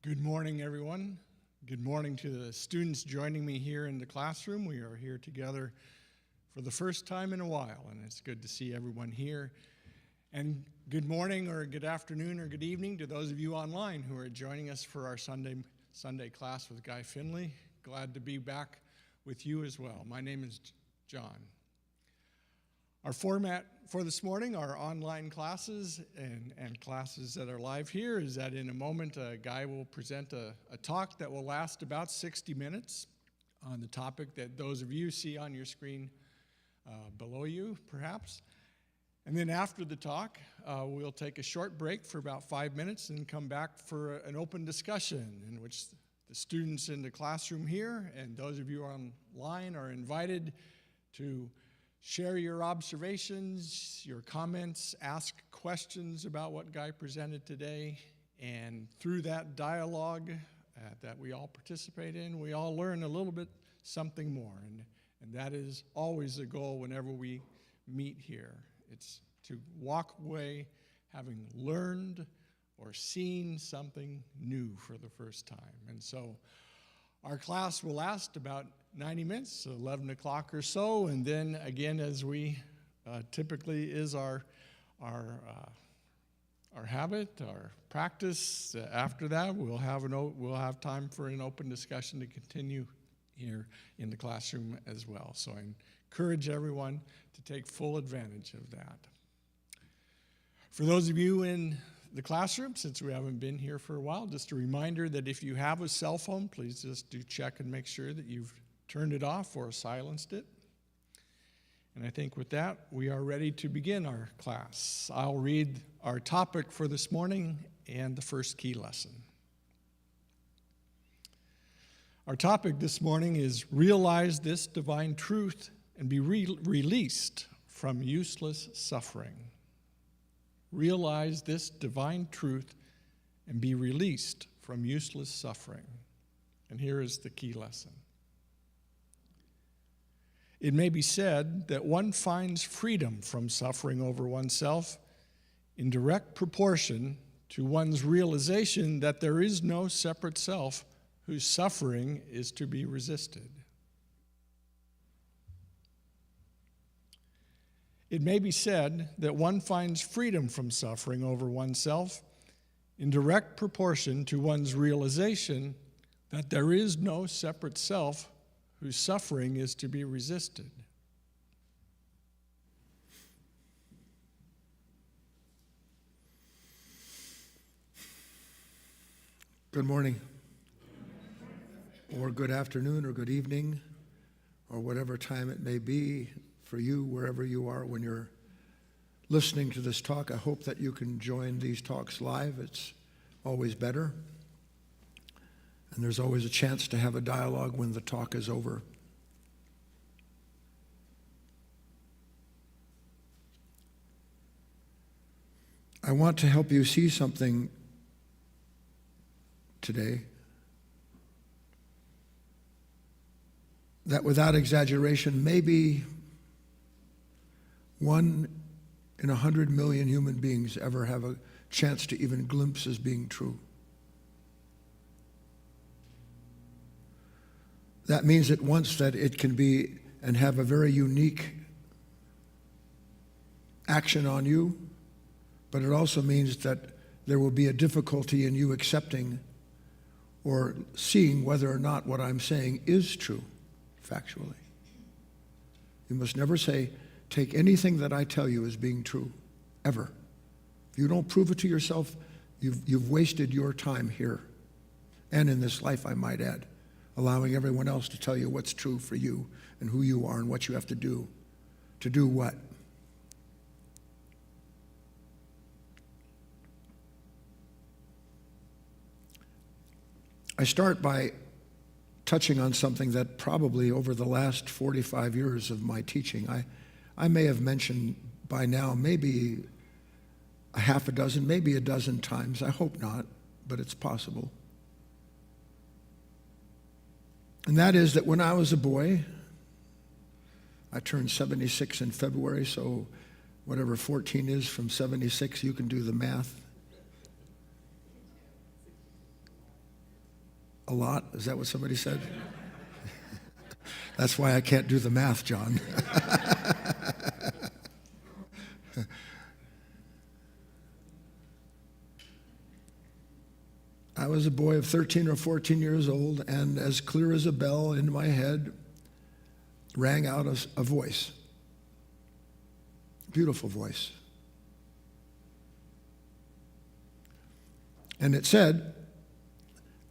Good morning, everyone. Good morning to the students joining me here in the classroom. We are here together for the first time in a while, and it's good to see everyone here. And good morning or good afternoon or good evening to those of you online who are joining us for our Sunday class with Guy Finley. Glad to be back with you as well. My name is John. Our format for this morning, our online classes and classes that are live here, is that in a moment Guy will present a talk that will last about 60 minutes on the topic that those of you see on your screen below you, perhaps. And then after the talk, we'll take a short break for about 5 minutes and come back for an open discussion in which the students in the classroom here and those of you online are invited to share your observations, your comments, ask questions about what Guy presented today, and through that dialogue that we all participate in, we all learn a little bit something more, and that is always the goal whenever we meet here. It's to walk away having learned or seen something new for the first time. And so our class will last about 90 minutes, 11 o'clock or so, and then again, as we typically is our habit, our practice. After that, we'll have time for an open discussion to continue here in the classroom as well. So I encourage everyone to take full advantage of that. For those of you in the classroom, since we haven't been here for a while, just a reminder that if you have a cell phone, please just do check and make sure that you've turned it off or silenced it. And I think with that, we are ready to begin our class. I'll read our topic for this morning and the first key lesson. Our topic this morning is realize this divine truth and be released from useless suffering. Realize this divine truth and be released from useless suffering. And here is the key lesson. It may be said that one finds freedom from suffering over oneself in direct proportion to one's realization that there is no separate self whose suffering is to be resisted. It may be said that one finds freedom from suffering over oneself in direct proportion to one's realization that there is no separate self whose suffering is to be resisted. Good morning, or good afternoon, or good evening, or whatever time it may be for you, wherever you are when you're listening to this talk. I hope that you can join these talks live. It's always better. And there's always a chance to have a dialogue when the talk is over. I want to help you see something today that, without exaggeration, maybe 1 in 100 million human beings ever have a chance to even glimpse as being true. That means at once that it can be and have a very unique action on you, but it also means that there will be a difficulty in you accepting or seeing whether or not what I'm saying is true, factually. You must never take anything that I tell you as being true, ever. If you don't prove it to yourself, you've wasted your time here, and in this life, I might add, allowing everyone else to tell you what's true for you and who you are and what you have to do. To do what? I start by touching on something that probably over the last 45 years of my teaching, I may have mentioned by now maybe a half a dozen, maybe a dozen times. I hope not, but it's possible. And that is that when I was a boy, I turned 76 in February, so whatever 14 is from 76, you can do the math. lot? Is that what somebody said? That's why I can't do the math, John. I was a boy of 13 or 14 years old, and as clear as a bell in my head rang out a voice. Beautiful voice. And it said,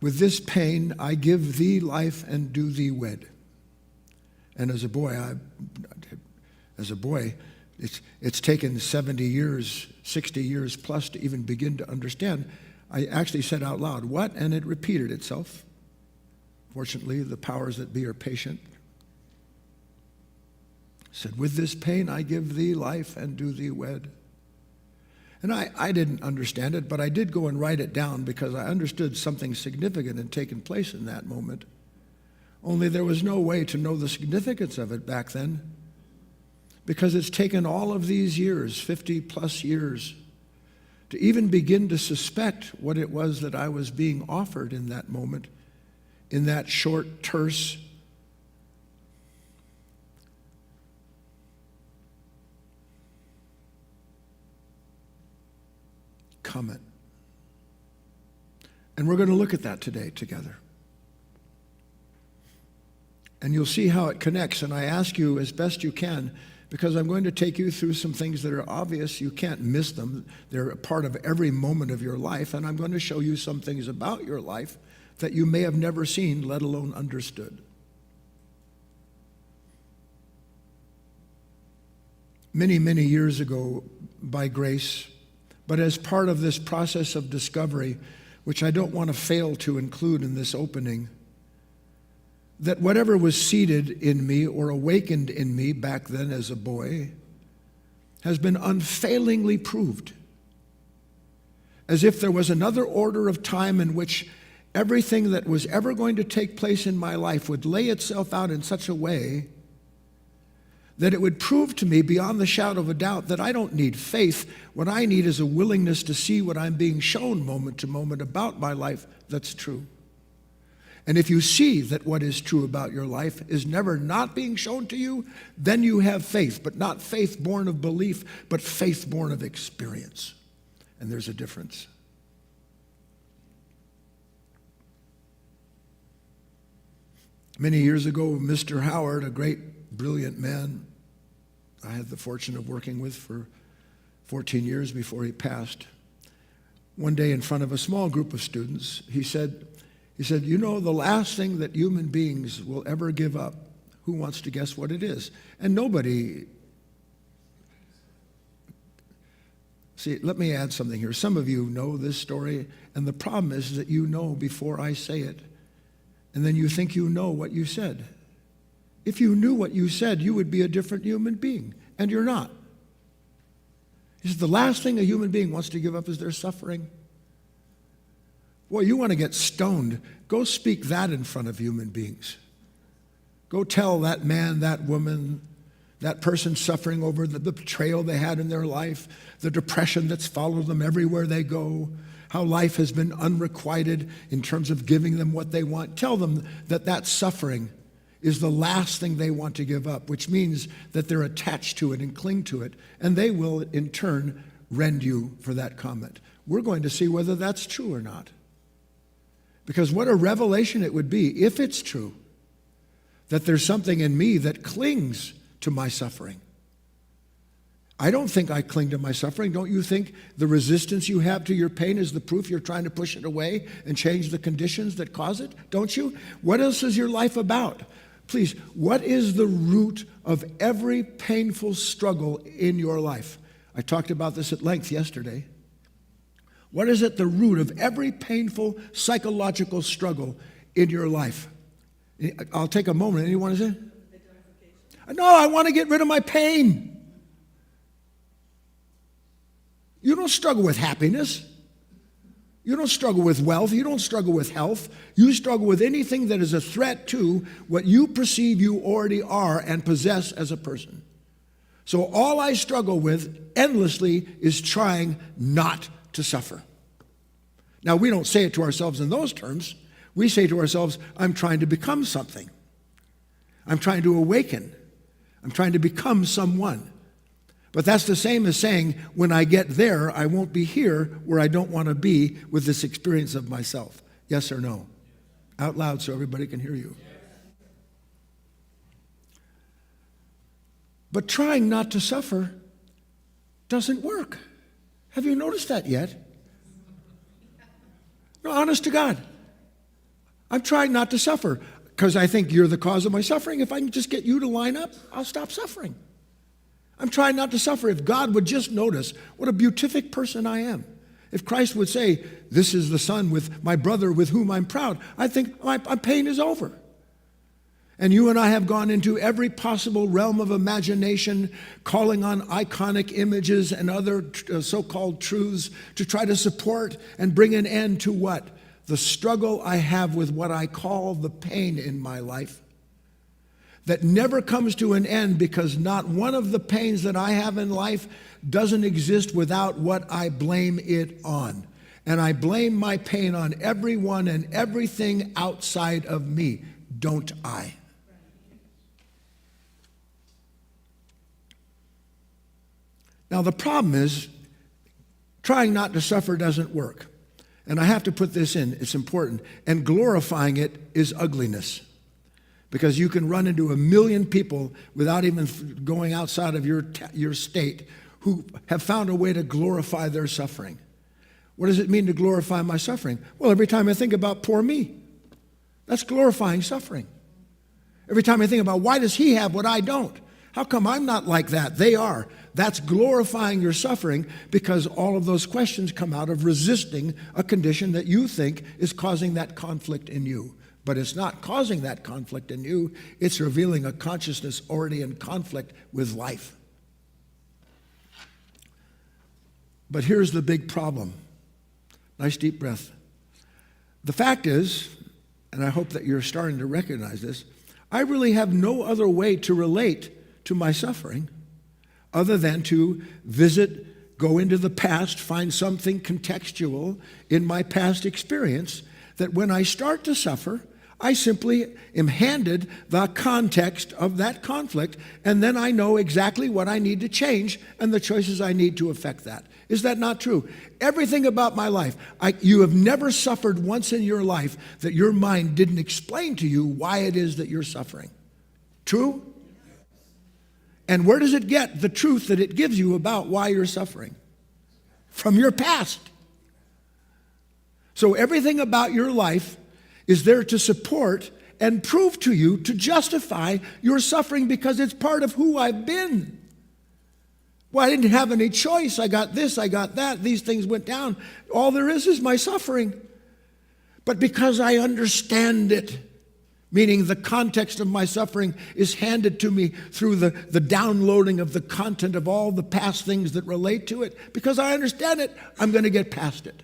"With this pain I give thee life and do thee wed." And as a boy, it's taken 70 years, 60 years plus to even begin to understand. I actually said out loud, "What?" And it repeated itself. Fortunately, the powers that be are patient. It said, "With this pain I give thee life and do thee wed." And I didn't understand it, but I did go and write it down because I understood something significant had taken place in that moment. Only there was no way to know the significance of it back then, because it's taken all of these years, 50 plus years, to even begin to suspect what it was that I was being offered in that moment, in that short, terse, comment. And we're going to look at that today together. And you'll see how it connects. And I ask you as best you can, because I'm going to take you through some things that are obvious. You can't miss them. They're a part of every moment of your life. And I'm going to show you some things about your life that you may have never seen, let alone understood. Many, many years ago, by grace, but as part of this process of discovery, which I don't want to fail to include in this opening, that whatever was seated in me or awakened in me back then as a boy has been unfailingly proved. As if there was another order of time in which everything that was ever going to take place in my life would lay itself out in such a way that it would prove to me beyond the shadow of a doubt that I don't need faith. What I need is a willingness to see what I'm being shown moment to moment about my life that's true. And if you see that what is true about your life is never not being shown to you, then you have faith, but not faith born of belief, but faith born of experience. And there's a difference. Many years ago, Mr. Howard, a great, brilliant man I had the fortune of working with for 14 years before he passed, one day in front of a small group of students, he said, "You know, the last thing that human beings will ever give up, who wants to guess what it is?" And nobody. See, let me add something here. Some of you know this story, and the problem is that you know before I say it, and then you think you know what you said. If you knew what you said, you would be a different human being, and you're not. He said, the last thing a human being wants to give up is their suffering. Boy, you want to get stoned, go speak that in front of human beings. Go tell that man, that woman, that person suffering over the betrayal they had in their life, the depression that's followed them everywhere they go, how life has been unrequited in terms of giving them what they want. Tell them that that suffering is the last thing they want to give up, which means that they're attached to it and cling to it, and they will in turn rend you for that comment. We're going to see whether that's true or not. Because what a revelation it would be if it's true that there's something in me that clings to my suffering. I don't think I cling to my suffering. Don't you think the resistance you have to your pain is the proof you're trying to push it away and change the conditions that cause it? Don't you? What else is your life about? Please, what is the root of every painful struggle in your life? I talked about this at length yesterday. What is at the root of every painful psychological struggle in your life? I'll take a moment. Anyone want to say? No, I want to get rid of my pain. You don't struggle with happiness. You don't struggle with wealth. You don't struggle with health. You struggle with anything that is a threat to what you perceive you already are and possess as a person. So all I struggle with endlessly is trying not to suffer. Now, we don't say it to ourselves in those terms. We say to ourselves, I'm trying to become something. I'm trying to awaken. I'm trying to become someone. But that's the same as saying, when I get there, I won't be here where I don't want to be with this experience of myself. Yes or no? Out loud so everybody can hear you. But trying not to suffer doesn't work. Have you noticed that yet? No, honest to God. I'm trying not to suffer because I think you're the cause of my suffering. If I can just get you to line up, I'll stop suffering. I'm trying not to suffer. If God would just notice what a beatific person I am. If Christ would say, this is the son with my brother with whom I'm proud, I think my pain is over. And you and I have gone into every possible realm of imagination, calling on iconic images and other so-called truths to try to support and bring an end to what? The struggle I have with what I call the pain in my life that never comes to an end, because not one of the pains that I have in life doesn't exist without what I blame it on. And I blame my pain on everyone and everything outside of me, don't I? Now, the problem is, trying not to suffer doesn't work. And I have to put this in, it's important. And glorifying it is ugliness. Because you can run into 1 million people without even going outside of your state who have found a way to glorify their suffering. What does it mean to glorify my suffering? Well, every time I think about poor me, that's glorifying suffering. Every time I think about why does he have what I don't? How come I'm not like that? They are. That's glorifying your suffering, because all of those questions come out of resisting a condition that you think is causing that conflict in you. But it's not causing that conflict in you. It's revealing a consciousness already in conflict with life. But here's the big problem. Nice deep breath. The fact is, and I hope that you're starting to recognize this, I really have no other way to relate to my suffering other than to visit, go into the past, find something contextual in my past experience, that when I start to suffer, I simply am handed the context of that conflict, and then I know exactly what I need to change and the choices I need to affect that. Is that not true? Everything about my life, you have never suffered once in your life that your mind didn't explain to you why it is that you're suffering. True? And where does it get the truth that it gives you about why you're suffering? From your past. So everything about your life is there to support and prove to you, to justify your suffering, because it's part of who I've been. Well, I didn't have any choice. I got this, I got that. These things went down. All there is my suffering. But because I understand it, meaning the context of my suffering is handed to me through the downloading of the content of all the past things that relate to it, because I understand it, I'm going to get past it.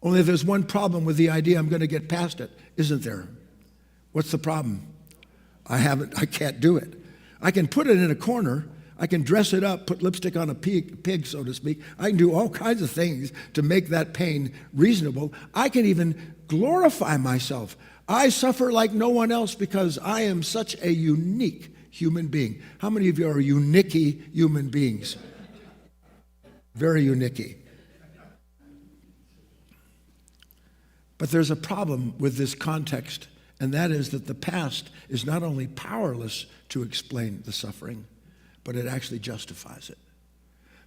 Only there's one problem with the idea I'm going to get past it, isn't there? What's the problem? I can't do it. I can put it in a corner. I can dress it up, put lipstick on a pig, so to speak. I can do all kinds of things to make that pain reasonable. I can even glorify myself. I suffer like no one else because I am such a unique human being. How many of you are unique human beings? Very unique. But there's a problem with this context, and that is that the past is not only powerless to explain the suffering, but it actually justifies it.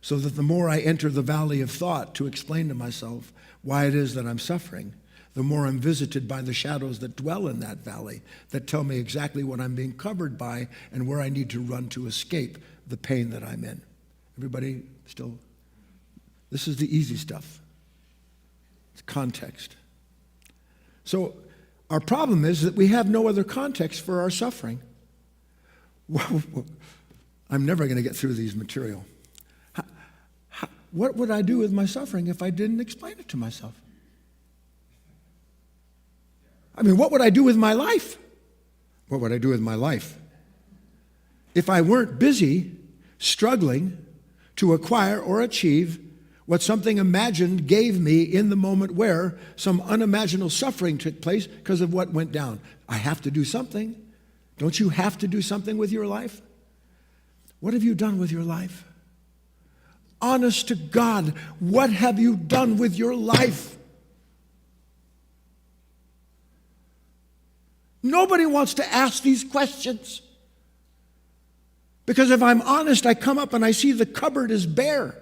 So that the more I enter the valley of thought to explain to myself why it is that I'm suffering, the more I'm visited by the shadows that dwell in that valley, that tell me exactly what I'm being covered by and where I need to run to escape the pain that I'm in. Everybody still? This is the easy stuff. It's context. So our problem is that we have no other context for our suffering. Well, I'm never going to get through these material. What would I do with my suffering if I didn't explain it to myself? I mean, what would I do with my life? What would I do with my life if I weren't busy struggling to acquire or achieve what something imagined gave me in the moment where some unimaginable suffering took place because of what went down. I have to do something. Don't you have to do something with your life? What have you done with your life? Honest to God, what have you done with your life? Nobody wants to ask these questions. Because if I'm honest, I come up and I see the cupboard is bare.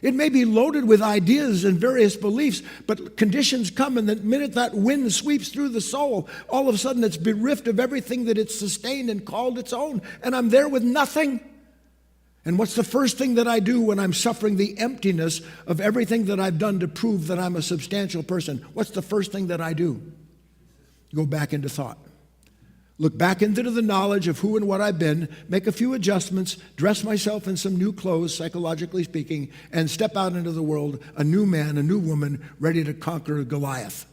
It may be loaded with ideas and various beliefs, but conditions come, and the minute that wind sweeps through the soul, all of a sudden it's bereft of everything that it's sustained and called its own, and I'm there with nothing. And what's the first thing that I do when I'm suffering the emptiness of everything that I've done to prove that I'm a substantial person? What's the first thing that I do? Go back into thought. Look back into the knowledge of who and what I've been, make a few adjustments, dress myself in some new clothes, psychologically speaking, and step out into the world, a new man, a new woman, ready to conquer Goliath.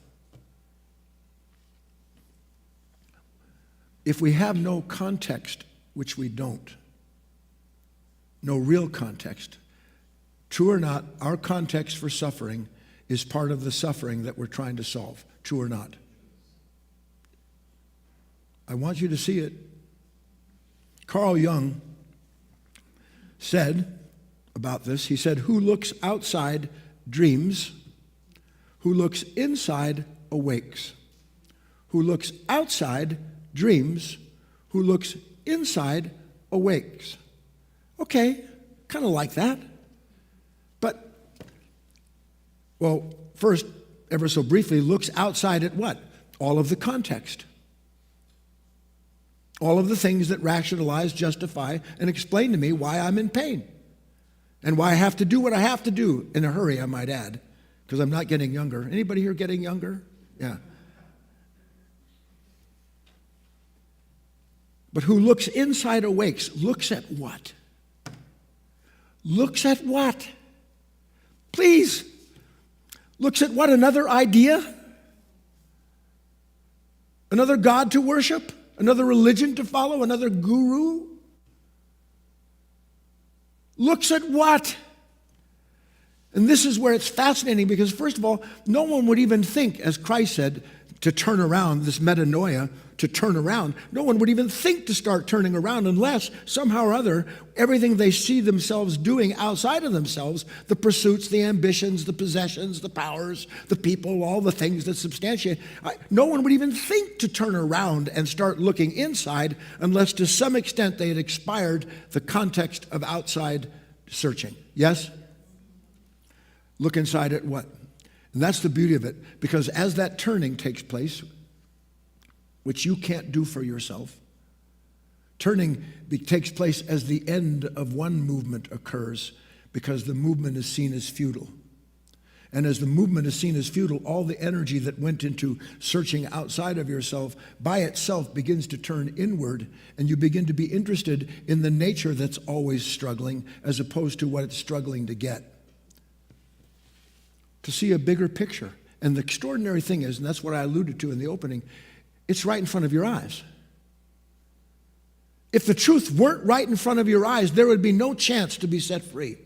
If we have no context, which we don't, no real context, true or not, our context for suffering is part of the suffering that we're trying to solve, true or not. I want you to see it. Carl Jung said about this, he said, who looks outside dreams, who looks inside awakes. Who looks outside dreams, who looks inside awakes. Okay, kind of like that. But, well, first, ever so briefly, looks outside at what? All of the context. All of the things that rationalize, justify, and explain to me why I'm in pain. And why I have to do what I have to do, in a hurry, I might add, because I'm not getting younger. Anybody here getting younger? Yeah. But who looks inside awakes, looks at what? Looks at what? Please. Looks at what? Another idea? Another God to worship? Another religion to follow? Another guru? Looks at what? And this is where it's fascinating, because first of all, no one would even think, as Christ said, to turn around, this metanoia, to turn around. No one would even think to start turning around unless somehow or other, everything they see themselves doing outside of themselves, the pursuits, the ambitions, the possessions, the powers, the people, all the things that substantiate, no one would even think to turn around and start looking inside unless to some extent they had expired the context of outside searching. Yes? Look inside at what? And that's the beauty of it, because as that turning takes place, which you can't do for yourself, turning takes place as the end of one movement occurs, because the movement is seen as futile. And as the movement is seen as futile, all the energy that went into searching outside of yourself by itself begins to turn inward, and you begin to be interested in the nature that's always struggling as opposed to what it's struggling to get. To see a bigger picture. And the extraordinary thing is, and that's what I alluded to in the opening, it's right in front of your eyes. If the truth weren't right in front of your eyes, there would be no chance to be set free.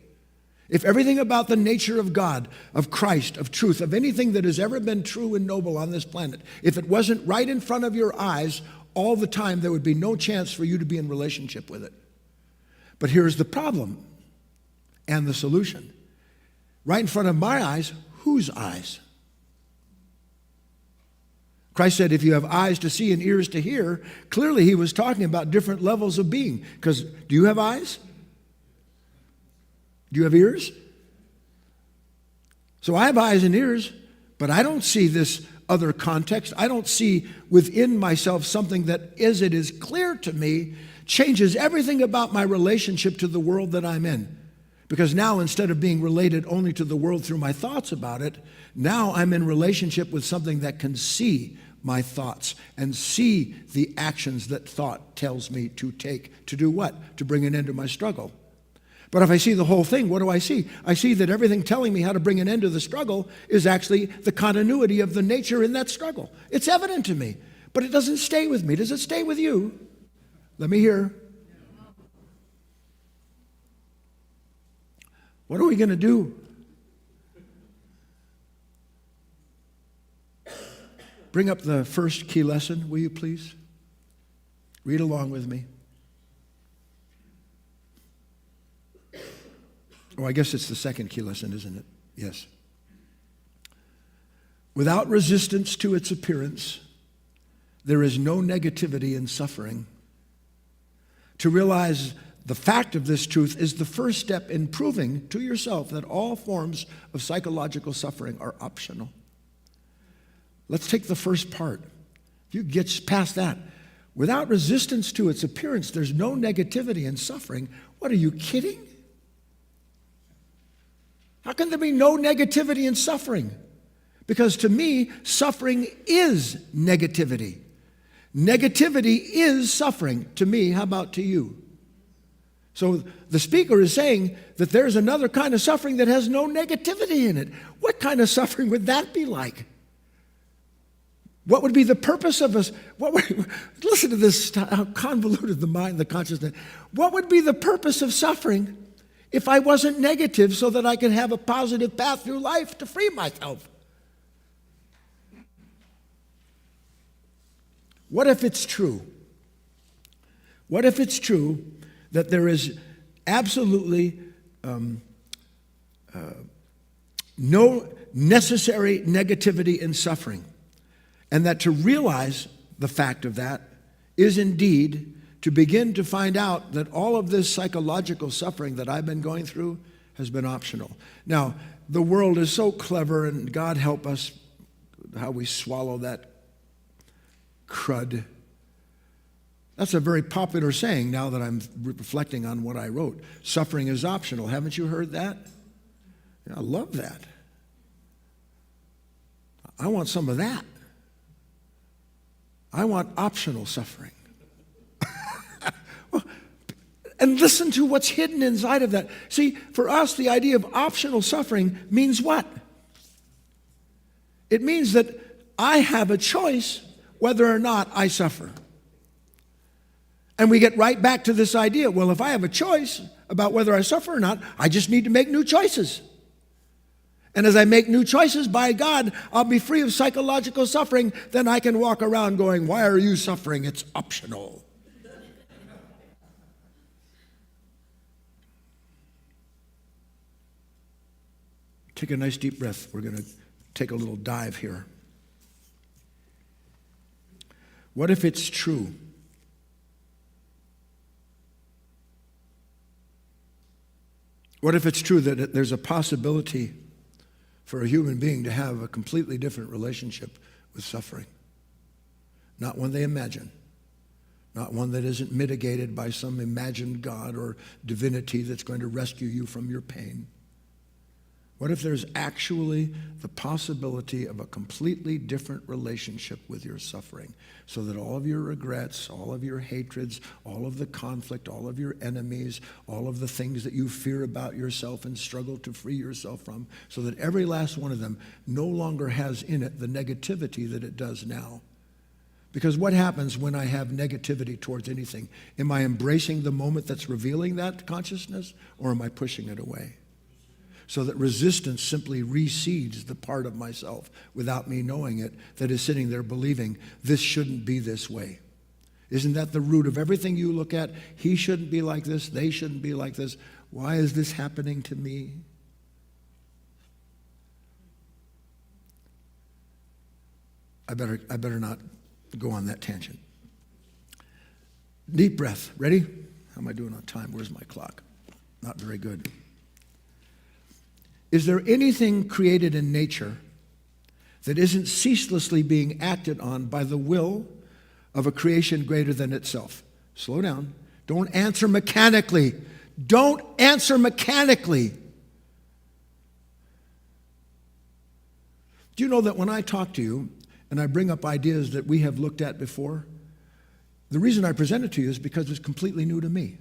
If everything about the nature of God, of Christ, of truth, of anything that has ever been true and noble on this planet, if it wasn't right in front of your eyes all the time, there would be no chance for you to be in relationship with it. But here's the problem and the solution. Right in front of my eyes, whose eyes? Christ said, if you have eyes to see and ears to hear, clearly he was talking about different levels of being. Because do you have eyes? Do you have ears? So I have eyes and ears, but I don't see this other context. I don't see within myself something that, as it is clear to me, changes everything about my relationship to the world that I'm in. Because now, instead of being related only to the world through my thoughts about it, now I'm in relationship with something that can see my thoughts and see the actions that thought tells me to take. To do what? To bring an end to my struggle. But if I see the whole thing, what do I see? I see that everything telling me how to bring an end to the struggle is actually the continuity of the nature in that struggle. It's evident to me, but it doesn't stay with me. Does it stay with you? Let me hear. What are we going to do? bring up the first key lesson, will you please? Read along with me. Oh, I guess it's the second key lesson, isn't it? Yes. Without resistance to its appearance, there is no negativity in suffering. To realize the fact of this truth is the first step in proving to yourself that all forms of psychological suffering are optional. Let's take the first part. If you get past that, without resistance to its appearance, there's no negativity in suffering. What, are you kidding? How can there be no negativity in suffering? Because to me, suffering is negativity. Negativity is suffering to me. How about to you? So the speaker is saying that there's another kind of suffering that has no negativity in it. What kind of suffering would that be like? What would be the purpose of us? Listen to this, how convoluted the mind, the consciousness. What would be the purpose of suffering if I wasn't negative so that I could have a positive path through life to free myself? What if it's true? What if it's true that there is absolutely no necessary negativity in suffering, and that to realize the fact of that is indeed to begin to find out that all of this psychological suffering that I've been going through has been optional. Now, the world is so clever, and God help us how we swallow that crud. That's a very popular saying now that I'm reflecting on what I wrote. Suffering is optional. Haven't you heard that? I love that. I want some of that. I want optional suffering. And listen to what's hidden inside of that. See, for us, the idea of optional suffering means what? It means that I have a choice whether or not I suffer. And we get right back to this idea, well, if I have a choice about whether I suffer or not, I just need to make new choices. And as I make new choices, by God, I'll be free of psychological suffering. Then I can walk around going, why are you suffering? It's optional. Take a nice deep breath. We're going to take a little dive here. What if it's true? What if it's true that there's a possibility for a human being to have a completely different relationship with suffering? Not one they imagine. Not one that isn't mitigated by some imagined God or divinity that's going to rescue you from your pain. What if there's actually the possibility of a completely different relationship with your suffering, so that all of your regrets, all of your hatreds, all of the conflict, all of your enemies, all of the things that you fear about yourself and struggle to free yourself from, so that every last one of them no longer has in it the negativity that it does now? Because what happens when I have negativity towards anything? Am I embracing the moment that's revealing that consciousness, or am I pushing it away? So that resistance simply recedes the part of myself without me knowing it that is sitting there believing this shouldn't be this way. Isn't that the root of everything you look at? He shouldn't be like this. They shouldn't be like this. Why is this happening to me? I better not go on that tangent. Deep breath. Ready? How am I doing on time? Where's my clock? Not very good. Is there anything created in nature that isn't ceaselessly being acted on by the will of a creation greater than itself? Slow down. Don't answer mechanically. Don't answer mechanically. Do you know that when I talk to you and I bring up ideas that we have looked at before, the reason I present it to you is because it's completely new to me.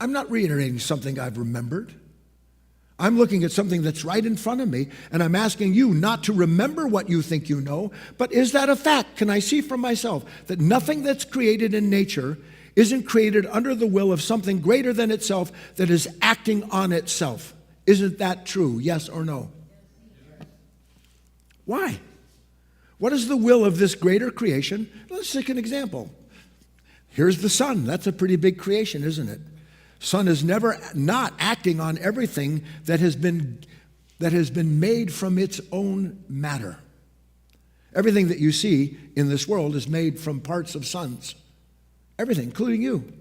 I'm not reiterating something I've remembered. I'm looking at something that's right in front of me, and I'm asking you not to remember what you think you know, but is that a fact? Can I see for myself that nothing that's created in nature isn't created under the will of something greater than itself that is acting on itself? Isn't that true? Yes or no? Why? What is the will of this greater creation? Let's take an example. Here's the sun. That's a pretty big creation, isn't it? Sun is never not acting on everything that has been made from its own matter. Everything that you see in this world is made from parts of suns. Everything, including you.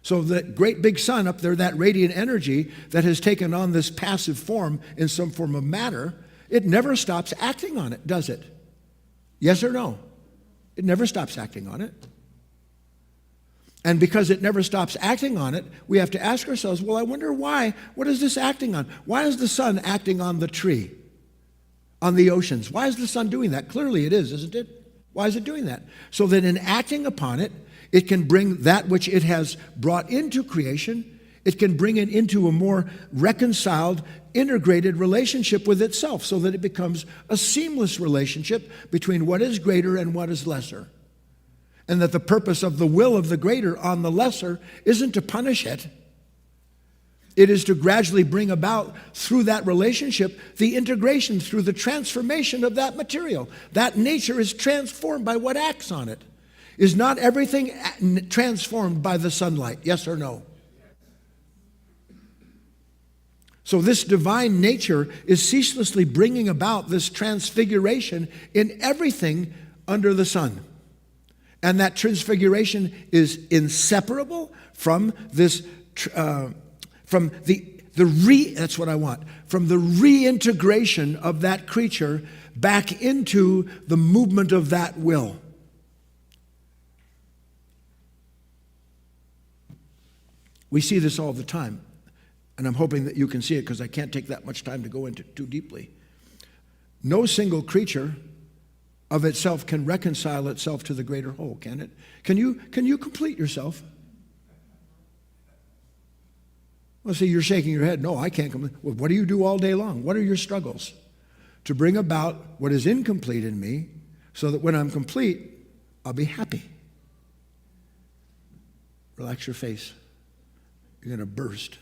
So that great big sun up there, that radiant energy that has taken on this passive form in some form of matter, it never stops acting on it, does it? Yes or no? It never stops acting on it. And because it never stops acting on it, we have to ask ourselves, well, I wonder why. What is this acting on? Why is the sun acting on the tree, on the oceans? Why is the sun doing that? Clearly it is, isn't it? Why is it doing that? So that in acting upon it, it can bring that which it has brought into creation, it can bring it into a more reconciled, integrated relationship with itself so that it becomes a seamless relationship between what is greater and what is lesser. And that the purpose of the will of the greater on the lesser isn't to punish it. It is to gradually bring about, through that relationship, the integration through the transformation of that material. That nature is transformed by what acts on it. Is not everything transformed by the sunlight? Yes or no? So this divine nature is ceaselessly bringing about this transfiguration in everything under the sun. And that transfiguration is inseparable from this, from that's what I want, from the reintegration of that creature back into the movement of that will. We see this all the time, and I'm hoping that you can see it because I can't take that much time to go into it too deeply. No single creature of itself can reconcile itself to the greater whole, can it? Can you complete yourself? Well, see, you're shaking your head. No, I can't complete. Well, what do you do all day long? What are your struggles? To bring about what is incomplete in me so that when I'm complete, I'll be happy. Relax your face. You're going to burst.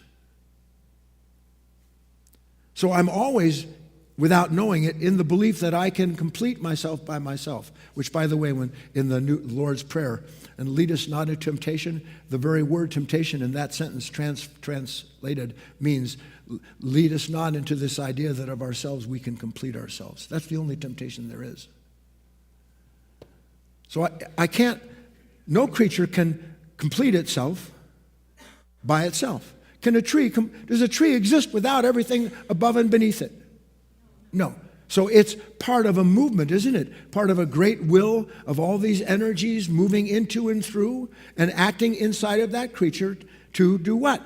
So I'm always, without knowing it, in the belief that I can complete myself by myself, which, by the way, when in the Lord's Prayer, and lead us not into temptation, the very word temptation in that sentence translated means lead us not into this idea that of ourselves we can complete ourselves. That's the only temptation there is. So I can't, no creature can complete itself by itself. Does a tree exist without everything above and beneath it? No. So it's part of a movement, isn't it? Part of a great will of all these energies moving into and through and acting inside of that creature to do what?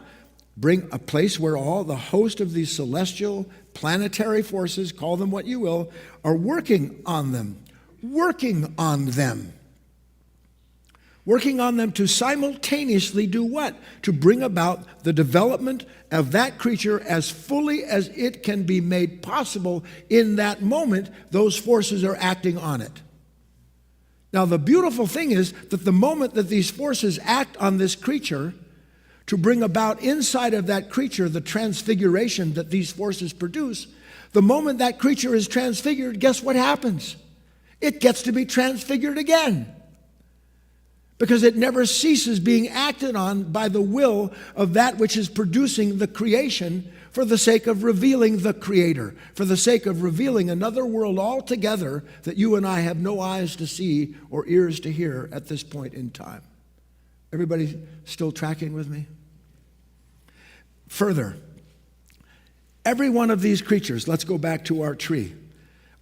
Bring a place where all the host of these celestial, planetary forces, call them what you will, are working on them. Working on them. Working on them to simultaneously do what? To bring about the development of that creature as fully as it can be made possible in that moment. Those forces are acting on it. Now, the beautiful thing is that the moment that these forces act on this creature to bring about inside of that creature the transfiguration that these forces produce, the moment that creature is transfigured, guess what happens? It gets to be transfigured again. Because it never ceases being acted on by the will of that which is producing the creation for the sake of revealing the Creator, for the sake of revealing another world altogether that you and I have no eyes to see or ears to hear at this point in time. Everybody still tracking with me? Further, every one of these creatures, let's go back to our tree.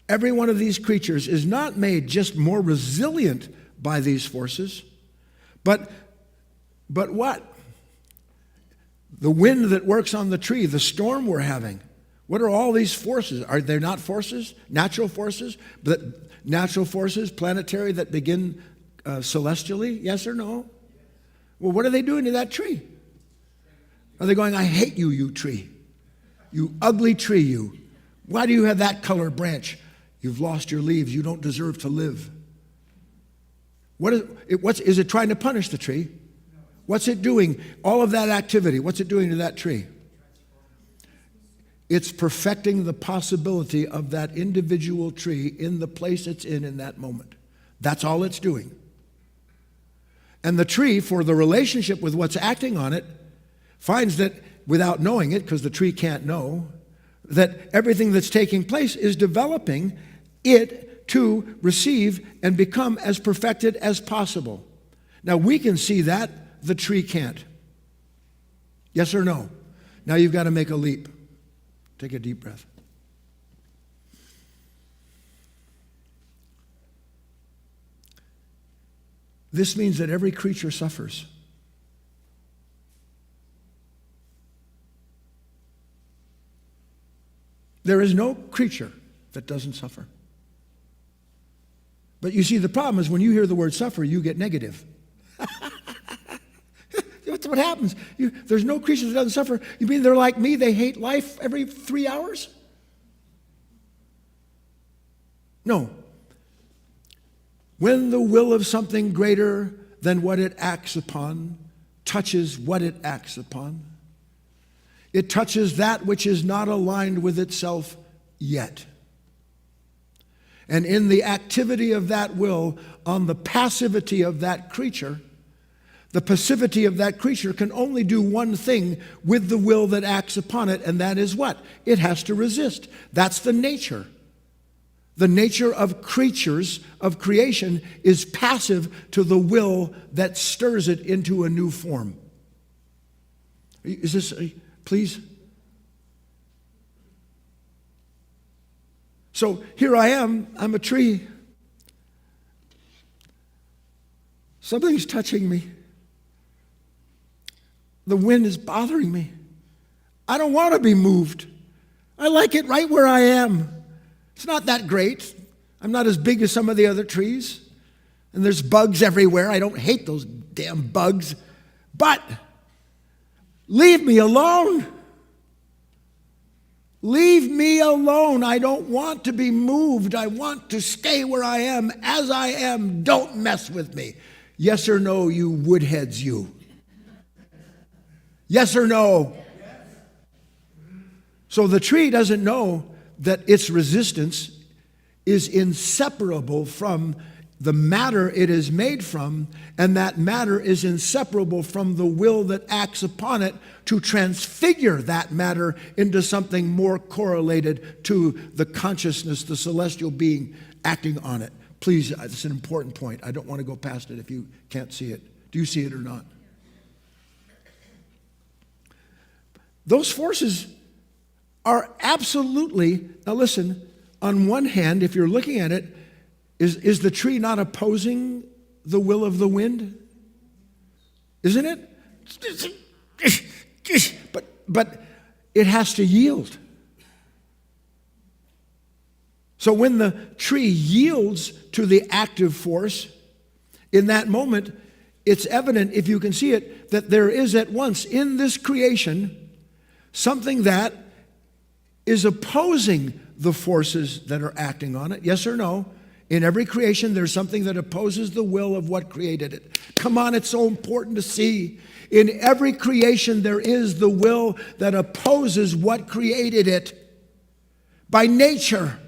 Every one of these creatures is not made just more resilient by these forces, but what? The wind that works on the tree, the storm we're having. What are all these forces? Are they not forces? Natural forces? But natural forces, planetary, that begin celestially? Yes or no? Well, what are they doing to that tree? Are they going, I hate you, you tree. You ugly tree, you. Why do you have that color branch? You've lost your leaves. You don't deserve to live. Is it trying to punish the tree? What's it doing? All of that activity, what's it doing to that tree? It's perfecting the possibility of that individual tree in the place it's in that moment. That's all it's doing. And the tree, for the relationship with what's acting on it, finds that without knowing it, because the tree can't know, that everything that's taking place is developing it to receive and become as perfected as possible. Now we can see that, the tree can't. Yes or no? Now you've got to make a leap. Take a deep breath. This means that every creature suffers. There is no creature that doesn't suffer. But you see, the problem is when you hear the word suffer, you get negative. That's what happens. There's no creature that doesn't suffer. You mean they're like me? They hate life every 3 hours? No. When the will of something greater than what it acts upon touches what it acts upon, it touches that which is not aligned with itself yet. And in the activity of that will on the passivity of that creature, the passivity of that creature can only do one thing with the will that acts upon it, and that is what? It has to resist. That's the nature. The nature of creatures, of creation, is passive to the will that stirs it into a new form. Is this, please? So here I am, I'm a tree. Something's touching me. The wind is bothering me. I don't want to be moved. I like it right where I am. It's not that great. I'm not as big as some of the other trees. And there's bugs everywhere. I don't hate those damn bugs. But leave me alone. Leave me alone. I don't want to be moved. I want to stay where I am, as I am. Don't mess with me. Yes or no, you woodheads, you? Yes or no? Yes. So the tree doesn't know that its resistance is inseparable from the matter it is made from, and that matter is inseparable from the will that acts upon it to transfigure that matter into something more correlated to the consciousness, the celestial being acting on it. Please, it's an important point. I don't want to go past it if you can't see it. Do you see it or not? Those forces are absolutely, now listen, on one hand, if you're looking at it, is the tree not opposing the will of the wind? Isn't it? But it has to yield. So when the tree yields to the active force, in that moment, it's evident, if you can see it, that there is at once in this creation something that is opposing the forces that are acting on it. Yes or no? In every creation, there's something that opposes the will of what created it. Come on, it's so important to see. In every creation, there is the will that opposes what created it by nature.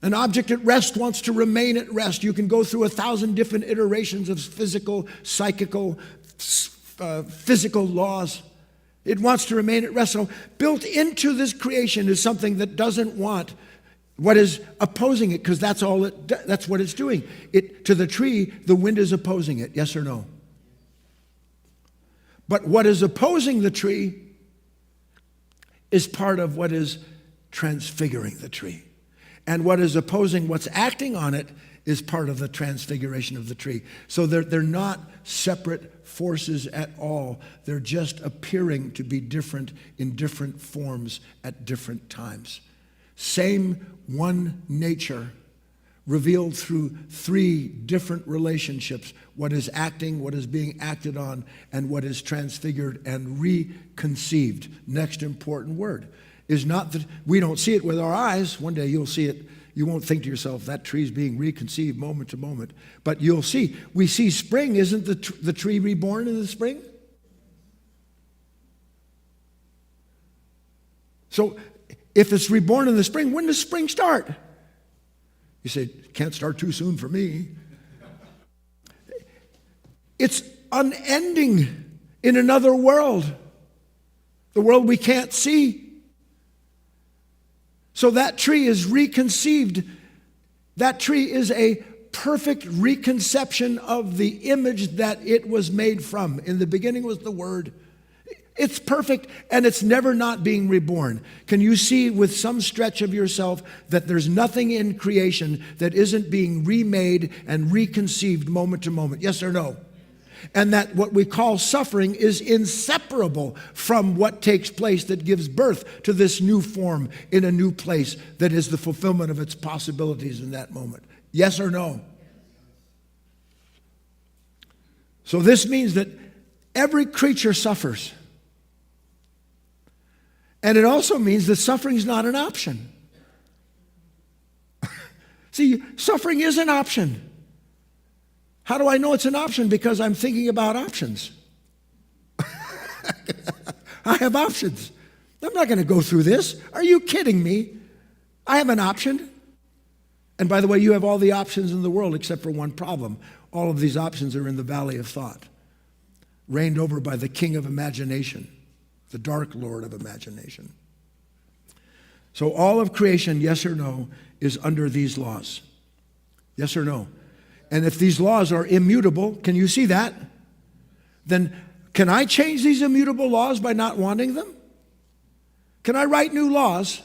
An object at rest wants to remain at rest. You can go through 1,000 different iterations of physical, psychical, physical laws. It wants to remain at rest. So built into this creation is something that doesn't want what is opposing it, because that's what it's doing. To the tree, the wind is opposing it. Yes or no? But what is opposing the tree is part of what is transfiguring the tree. And what is opposing what's acting on it is part of the transfiguration of the tree. So they're not separate forces at all. They're just appearing to be different in different forms at different times. Same one nature revealed through three different relationships: what is acting, what is being acted on, and what is transfigured and reconceived. Next important word is not that we don't see it with our eyes. One day you'll see it. You won't think to yourself, that tree's being reconceived moment to moment. But you'll see. We see spring. Isn't the tree reborn in the spring? So if it's reborn in the spring, when does spring start? You say, can't start too soon for me. It's unending in another world, the world we can't see. So that tree is reconceived. That tree is a perfect reconception of the image that it was made from. In the beginning was the Word. It's perfect, and it's never not being reborn. Can you see with some stretch of yourself that there's nothing in creation that isn't being remade and reconceived moment to moment? Yes or no? And that what we call suffering is inseparable from what takes place that gives birth to this new form in a new place that is the fulfillment of its possibilities in that moment. Yes or no? So this means that every creature suffers. And it also means that suffering is not an option. See, suffering is an option. How do I know it's an option? Because I'm thinking about options. I have options. I'm not going to go through this. Are you kidding me? I have an option. And by the way, you have all the options in the world except for one problem. All of these options are in the valley of thought, reigned over by the king of imagination, the dark lord of imagination. So all of creation, yes or no, is under these laws. Yes or no? And if these laws are immutable, can you see that? Then can I change these immutable laws by not wanting them? Can I write new laws?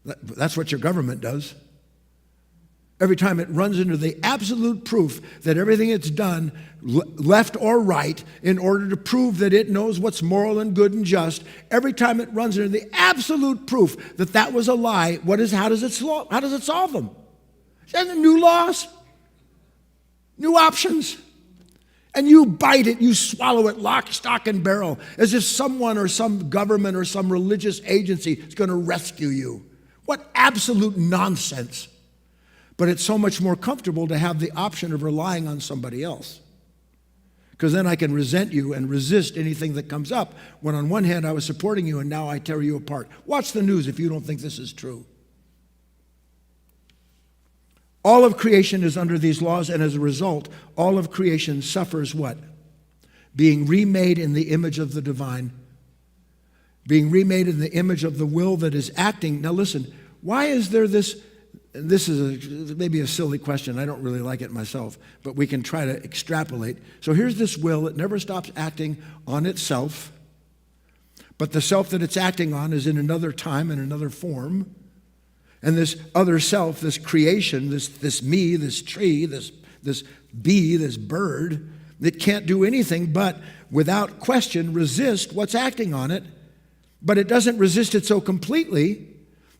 That's what your government does. Every time it runs into the absolute proof that everything it's done, left or right, in order to prove that it knows what's moral and good and just, every time it runs into the absolute proof that that was a lie, how does it solve them? And new laws. New options. And you bite it, you swallow it lock, stock, and barrel, as if someone or some government or some religious agency is going to rescue you. What absolute nonsense. But it's so much more comfortable to have the option of relying on somebody else. Because then I can resent you and resist anything that comes up, when on one hand I was supporting you and now I tear you apart. Watch the news if you don't think this is true. All of creation is under these laws, and as a result, all of creation suffers what? Being remade in the image of the divine. Being remade in the image of the will that is acting. Now listen, why is there this is maybe a silly question. I don't really like it myself, but we can try to extrapolate. So here's this will. It never stops acting on itself, but the self that it's acting on is in another time and another form. And this other self, this creation, this me, this tree, this bee, this bird, it can't do anything but, without question, resist what's acting on it. But it doesn't resist it so completely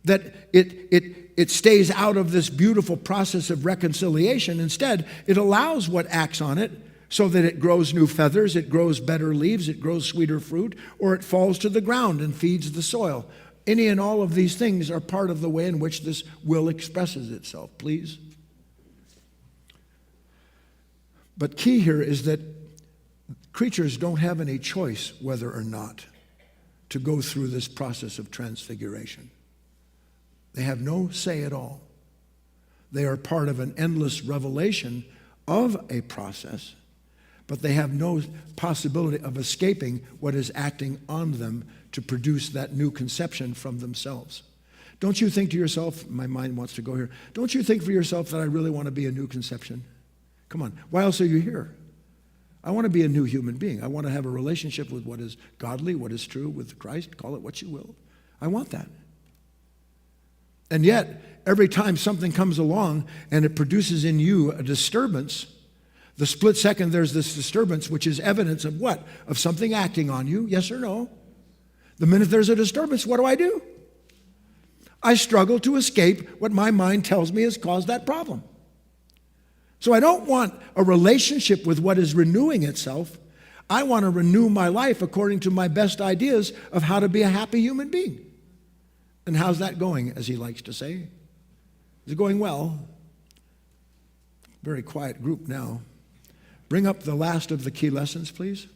that it stays out of this beautiful process of reconciliation. Instead, it allows what acts on it so that it grows new feathers, it grows better leaves, it grows sweeter fruit, or it falls to the ground and feeds the soil. Any and all of these things are part of the way in which this will expresses itself, please. But key here is that creatures don't have any choice whether or not to go through this process of transfiguration. They have no say at all. They are part of an endless revelation of a process, but they have no possibility of escaping what is acting on them to produce that new conception from themselves. Don't you think to yourself, my mind wants to go here, don't you think for yourself that I really want to be a new conception? Come on, why else are you here? I want to be a new human being. I want to have a relationship with what is godly, what is true, with Christ, call it what you will. I want that. And yet, every time something comes along and it produces in you a disturbance, the split second there's this disturbance, which is evidence of what? Of something acting on you, yes or no? The minute there's a disturbance, what do? I struggle to escape what my mind tells me has caused that problem. So I don't want a relationship with what is renewing itself. I want to renew my life according to my best ideas of how to be a happy human being. And how's that going, as he likes to say? Is it going well? Very quiet group now. Bring up the last of the key lessons, please.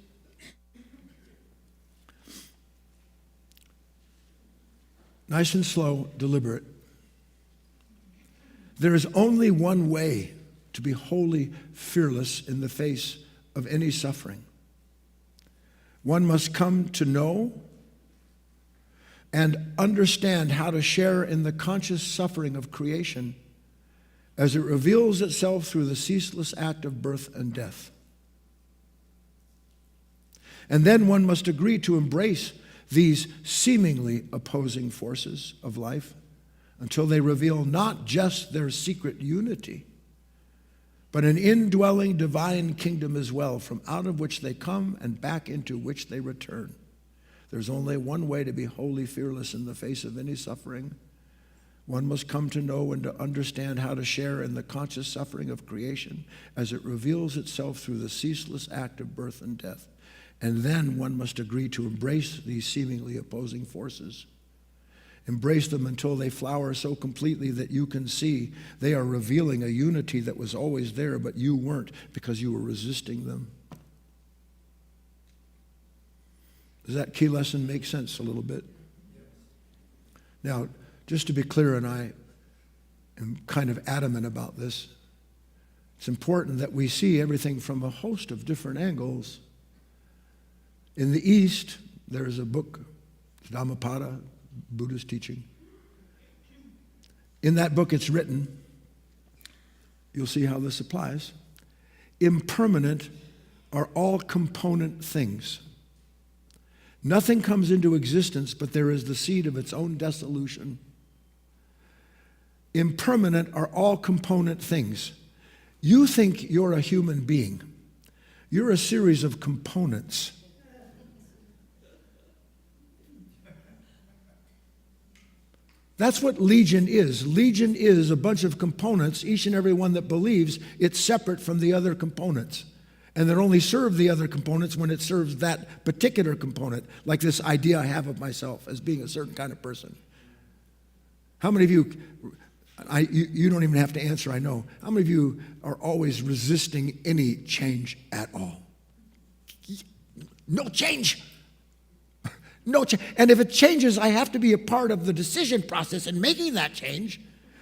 Nice and slow, deliberate. There is only one way to be wholly fearless in the face of any suffering. One must come to know and understand how to share in the conscious suffering of creation as it reveals itself through the ceaseless act of birth and death. And then one must agree to embrace these seemingly opposing forces of life until they reveal not just their secret unity, but an indwelling divine kingdom as well, from out of which they come and back into which they return. There's only one way to be wholly fearless in the face of any suffering. One must come to know and to understand how to share in the conscious suffering of creation as it reveals itself through the ceaseless act of birth and death. And then one must agree to embrace these seemingly opposing forces. Embrace them until they flower so completely that you can see they are revealing a unity that was always there, but you weren't because you were resisting them. Does that key lesson make sense a little bit? Now, just to be clear, and I am kind of adamant about this, it's important that we see everything from a host of different angles. In the East, there's a book, Dhammapada, Buddhist teaching. In that book, it's written, you'll see how this applies, impermanent are all component things. Nothing comes into existence, but there is the seed of its own dissolution. Impermanent are all component things. You think you're a human being. You're a series of components. That's what Legion is. Legion is a bunch of components, each and every one that believes it's separate from the other components. And that only serve the other components when it serves that particular component, like this idea I have of myself as being a certain kind of person. How many of you, you don't even have to answer, I know. How many of you are always resisting any change at all? No change. No change. And if it changes, I have to be a part of the decision process in making that change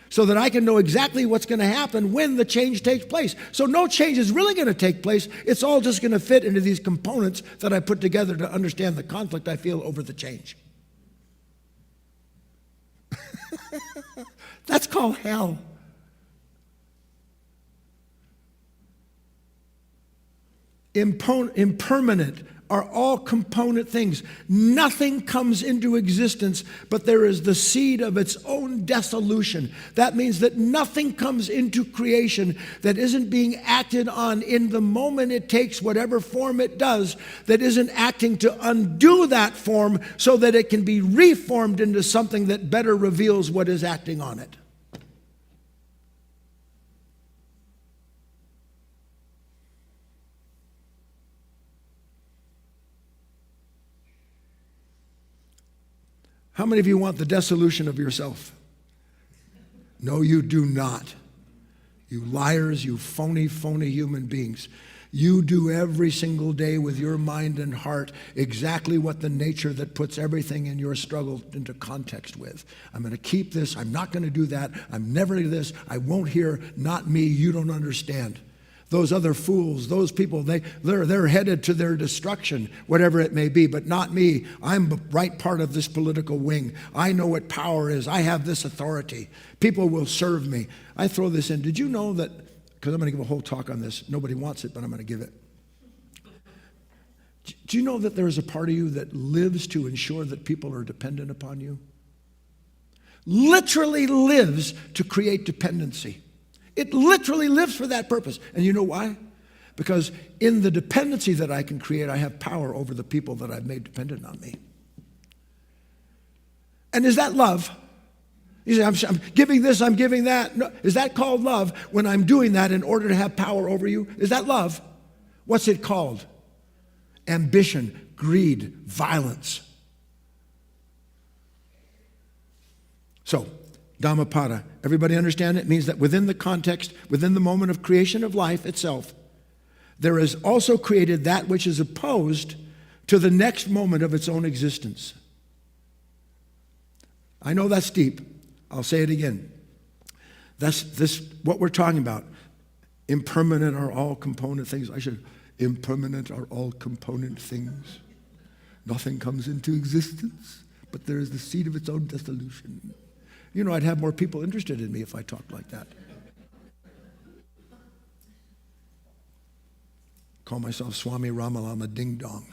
so that I can know exactly what's going to happen when the change takes place. So no change is really going to take place. It's all just going to fit into these components that I put together to understand the conflict I feel over the change. That's called hell. Impermanent are all component things. Nothing comes into existence, but there is the seed of its own dissolution. That means that nothing comes into creation that isn't being acted on in the moment it takes whatever form it does, that isn't acting to undo that form so that it can be reformed into something that better reveals what is acting on it. How many of you want the dissolution of yourself? No, you do not. You liars, you phony human beings. You do every single day with your mind and heart exactly what the nature that puts everything in your struggle into context with. I'm going to keep this. I'm not going to do that. I'm never this. I won't hear. Not me. You don't understand. Those other fools, those people, they're headed to their destruction, whatever it may be, but not me. I'm the right part of this political wing. I know what power is. I have this authority. People will serve me. I throw this in. Did you know that, because I'm going to give a whole talk on this. Nobody wants it, but I'm going to give it. Do you know that there is a part of you that lives to ensure that people are dependent upon you? Literally lives to create dependency. It literally lives for that purpose. And you know why? Because in the dependency that I can create, I have power over the people that I've made dependent on me. And is that love? You say, I'm giving this, I'm giving that. No, is that called love when I'm doing that in order to have power over you? Is that love? What's it called? Ambition, greed, violence. So, Dhammapada, everybody understand it? It means that within the context, within the moment of creation of life itself, there is also created that which is opposed to the next moment of its own existence. I know that's deep. I'll say it again. That's what we're talking about. Impermanent are all component things. Impermanent are all component things. Nothing comes into existence, but there is the seed of its own dissolution. You know, I'd have more people interested in me if I talked like that. Call myself Swami Ramalama Ding Dong.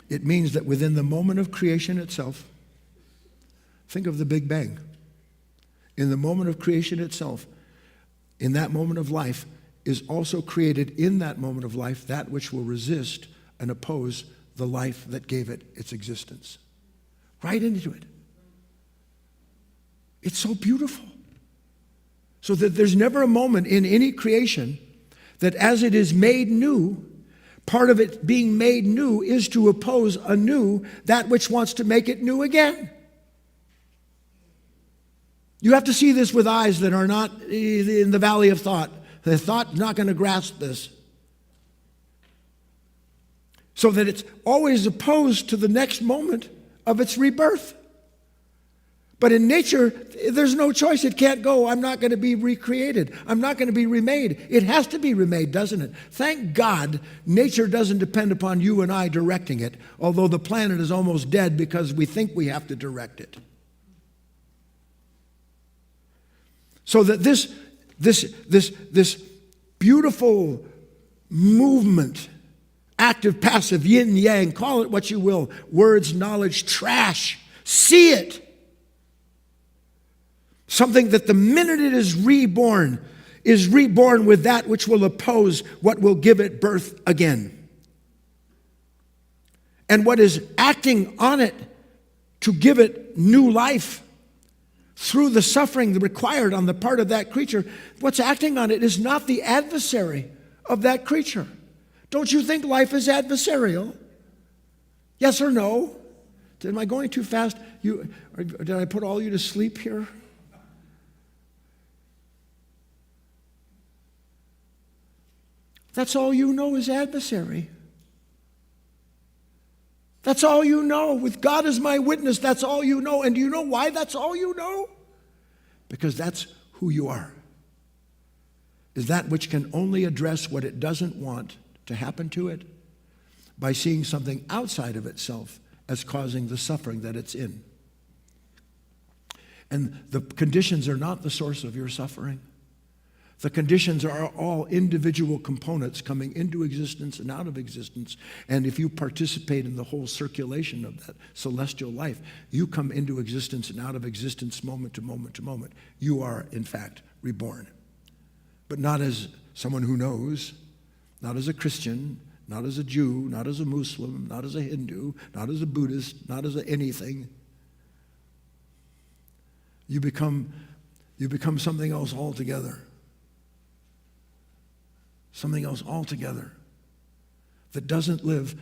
It means that within the moment of creation itself, think of the Big Bang. In the moment of creation itself, in that moment of life, is also created in that moment of life that which will resist and oppose the life that gave it its existence. Right into it. It's so beautiful. So that there's never a moment in any creation that as it is made new, part of it being made new is to oppose anew that which wants to make it new again. You have to see this with eyes that are not in the valley of thought. The thought's not going to grasp this. So that it's always opposed to the next moment of its rebirth. But in nature, there's no choice. It can't go, I'm not going to be recreated. I'm not going to be remade. It has to be remade, doesn't it? Thank God nature doesn't depend upon you and I directing it, although the planet is almost dead because we think we have to direct it. So that this beautiful movement, active, passive, yin, yang, call it what you will, words, knowledge, trash, see it. Something that the minute it is reborn with that which will oppose what will give it birth again. And what is acting on it to give it new life through the suffering required on the part of that creature, what's acting on it is not the adversary of that creature. Don't you think life is adversarial? Yes or no? Am I going too fast? Did I put all you to sleep here? That's all you know is adversary. That's all you know. With God as my witness, that's all you know. And do you know why that's all you know? Because that's who you are. Is that which can only address what it doesn't want to happen to it by seeing something outside of itself as causing the suffering that it's in. And the conditions are not the source of your suffering. The conditions are all individual components coming into existence and out of existence. And if you participate in the whole circulation of that celestial life, you come into existence and out of existence moment to moment to moment. You are, in fact, reborn. But not as someone who knows, not as a Christian, not as a Jew, not as a Muslim, not as a Hindu, not as a Buddhist, not as anything. You become something else altogether. Something else altogether that doesn't live,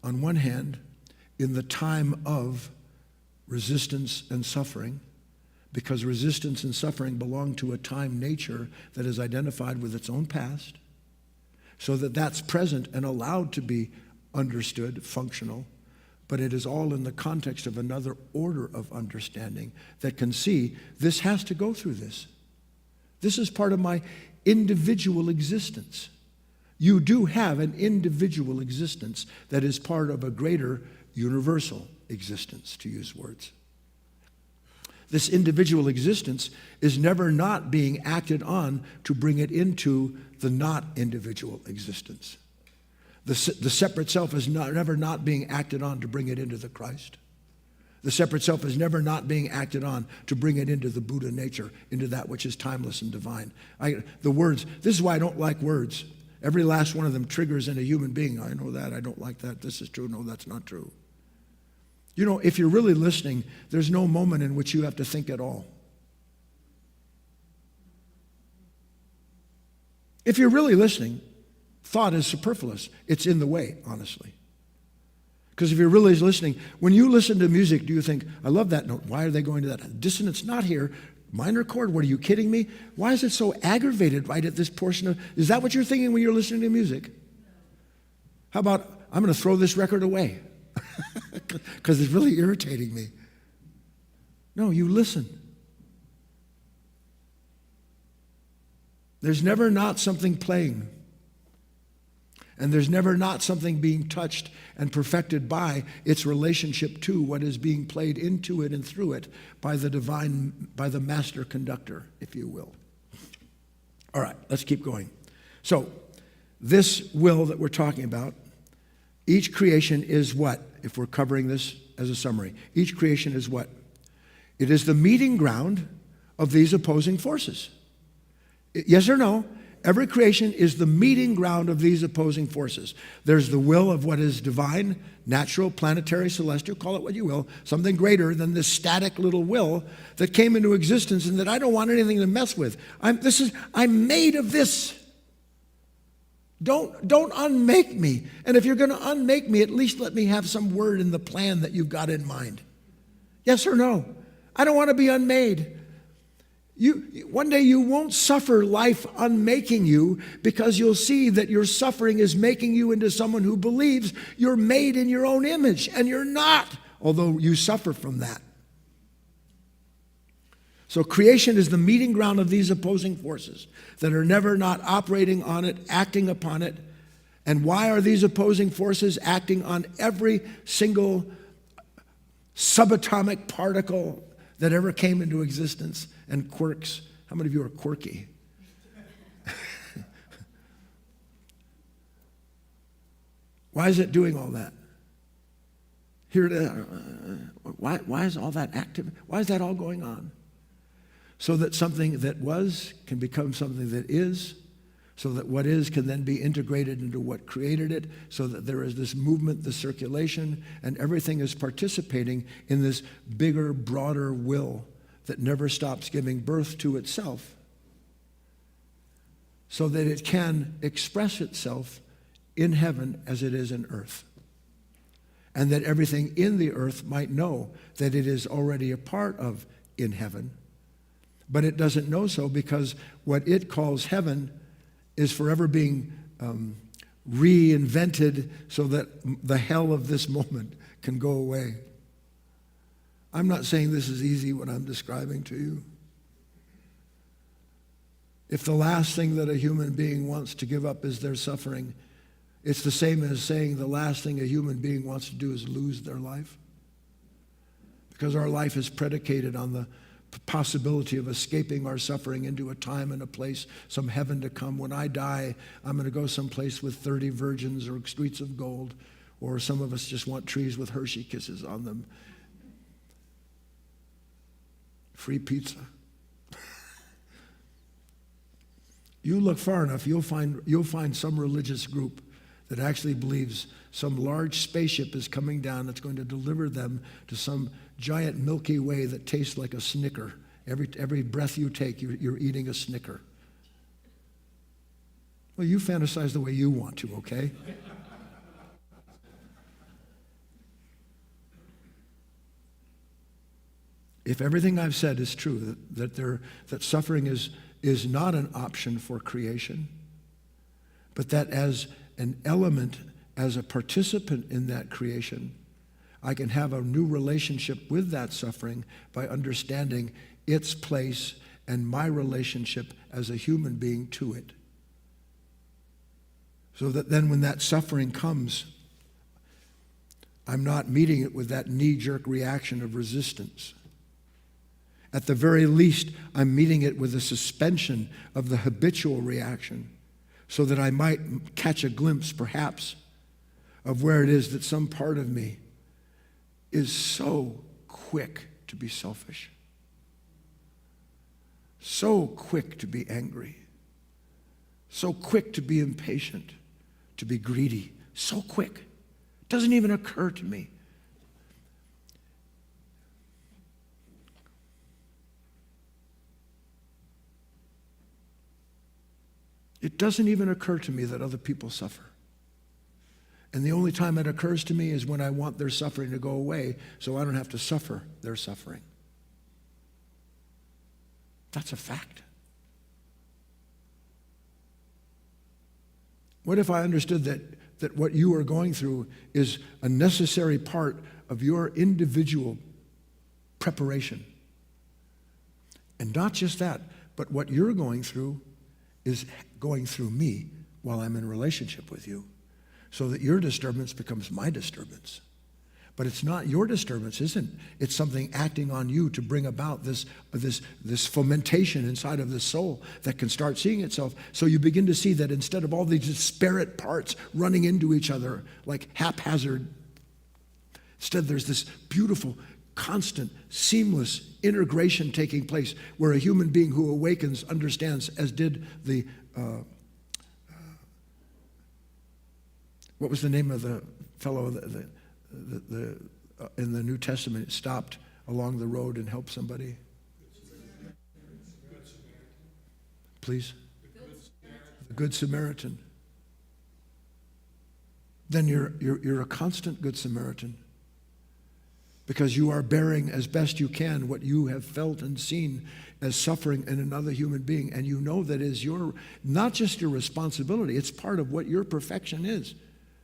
on one hand, in the time of resistance and suffering, because resistance and suffering belong to a time nature that is identified with its own past, so that that's present and allowed to be understood, functional, but it is all in the context of another order of understanding that can see this has to go through this. This is part of my individual existence. You do have an individual existence that is part of a greater universal existence, to use words. This individual existence is never not being acted on to bring it into the not individual existence. The separate self is never not being acted on to bring it into the Christ. The separate self is never not being acted on to bring it into the Buddha nature, into that which is timeless and divine. The words, this is why I don't like words. Every last one of them triggers in a human being. I know that, I don't like that, this is true, no, that's not true. You know, if you're really listening, there's no moment in which you have to think at all. If you're really listening, thought is superfluous. It's in the way, honestly. Because if you're really listening, when you listen to music, do you think, I love that note, why are they going to that? Dissonance not here, minor chord, what are you kidding me? Why is it so aggravated right at this portion of, is that what you're thinking when you're listening to music? How about, I'm going to throw this record away? because it's really irritating me. No, you listen. There's never not something playing. And there's never not something being touched and perfected by its relationship to what is being played into it and through it by the divine, by the master conductor, if you will. All right, let's keep going. So, this will that we're talking about, each creation is what? If we're covering this as a summary, each creation is what? It is the meeting ground of these opposing forces. Yes or no? Every creation is the meeting ground of these opposing forces. There's the will of what is divine, natural, planetary, celestial, call it what you will, something greater than this static little will that came into existence and that I don't want anything to mess with. I'm made of this. Don't unmake me. And if you're going to unmake me, at least let me have some word in the plan that you've got in mind. Yes or no? I don't want to be unmade. One day you won't suffer life unmaking you because you'll see that your suffering is making you into someone who believes you're made in your own image, and you're not, although you suffer from that. So creation is the meeting ground of these opposing forces that are never not operating on it, acting upon it. And why are these opposing forces acting on every single subatomic particle that ever came into existence? And quirks. How many of you are quirky? Why is it doing all that? Here it is. Why is all that active? Why is that all going on? So that something that was can become something that is, so that what is can then be integrated into what created it, so that there is this movement, the circulation, and everything is participating in this bigger, broader will that never stops giving birth to itself, so that it can express itself in heaven as it is in earth. And that everything in the earth might know that it is already a part of in heaven. But it doesn't know so because what it calls heaven is forever being reinvented so that the hell of this moment can go away. I'm not saying this is easy what I'm describing to you. If the last thing that a human being wants to give up is their suffering, it's the same as saying the last thing a human being wants to do is lose their life. Because our life is predicated on the possibility of escaping our suffering into a time and a place, some heaven to come. When I die, I'm going to go someplace with 30 virgins or streets of gold, or some of us just want trees with Hershey kisses on them. Free pizza. You look far enough, you'll find some religious group that actually believes some large spaceship is coming down that's going to deliver them to some giant Milky Way that tastes like a Snicker. Every breath you take, you're eating a Snicker. Well, you fantasize the way you want to, okay? If everything I've said is true, that suffering is not an option for creation, but that as an element, as a participant in that creation, I can have a new relationship with that suffering by understanding its place and my relationship as a human being to it. So that then when that suffering comes, I'm not meeting it with that knee-jerk reaction of resistance. At the very least, I'm meeting it with a suspension of the habitual reaction so that I might catch a glimpse, perhaps, of where it is that some part of me is so quick to be selfish, so quick to be angry, so quick to be impatient, to be greedy, so quick. It doesn't even occur to me. It doesn't even occur to me that other people suffer. And the only time it occurs to me is when I want their suffering to go away so I don't have to suffer their suffering. That's a fact. What if I understood that what you are going through is a necessary part of your individual preparation. And not just that, but what you're going through is going through me while I'm in relationship with you, so that your disturbance becomes my disturbance. But it's not your disturbance, isn't it? It's something acting on you to bring about this fomentation inside of the soul that can start seeing itself. So you begin to see that instead of all these disparate parts running into each other like haphazard, instead there's this beautiful, constant, seamless integration taking place where a human being who awakens understands, as did the, what was the name of the fellow in the New Testament stopped along the road and helped somebody? Please? The Good Samaritan. Then you're a constant Good Samaritan, because you are bearing as best you can what you have felt and seen as suffering in another human being. And you know that is not just your responsibility, it's part of what your perfection is,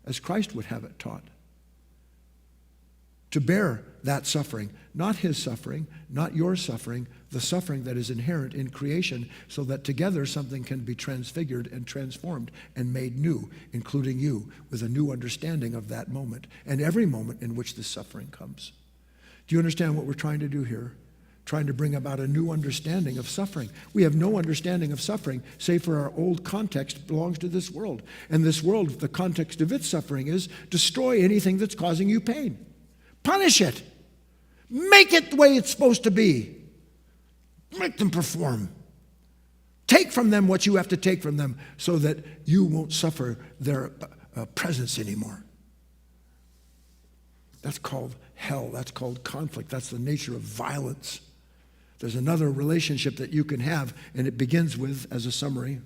as Christ would have it taught. To bear that suffering, not his suffering, not your suffering, the suffering that is inherent in creation, so that together something can be transfigured and transformed and made new, including you, with a new understanding of that moment and every moment in which the suffering comes. Do you understand what we're trying to do here? Trying to bring about a new understanding of suffering. We have no understanding of suffering, save for our old context belongs to this world. And this world, the context of its suffering is destroy anything that's causing you pain. Punish it. Make it the way it's supposed to be. Make them perform. Take from them what you have to take from them so that you won't suffer their presence anymore. That's called hell. That's called conflict. That's the nature of violence. There's another relationship that you can have, and it begins with, as a summary,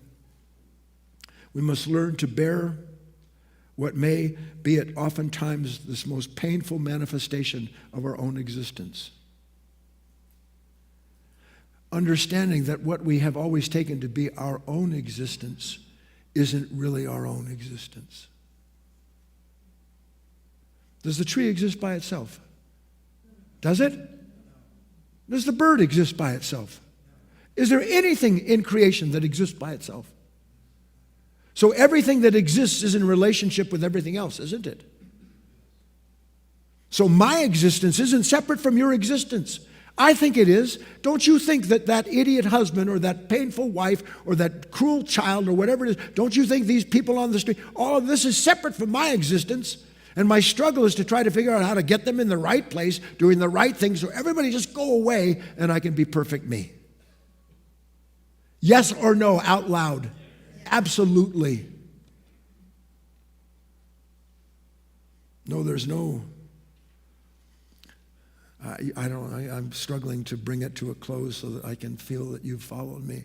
we must learn to bear what may be at oftentimes this most painful manifestation of our own existence. Understanding that what we have always taken to be our own existence isn't really our own existence. Does the tree exist by itself? Does it? Does the bird exist by itself? Is there anything in creation that exists by itself? So everything that exists is in relationship with everything else, isn't it? So my existence isn't separate from your existence. I think it is. Don't you think that that idiot husband or that painful wife or that cruel child or whatever it is, don't you think these people on the street, all of this is separate from my existence? And my struggle is to try to figure out how to get them in the right place, doing the right thing, so everybody just go away and I can be perfect me. Yes or no, out loud? Absolutely. No, there's no. I'm struggling to bring it to a close so that I can feel that you've followed me.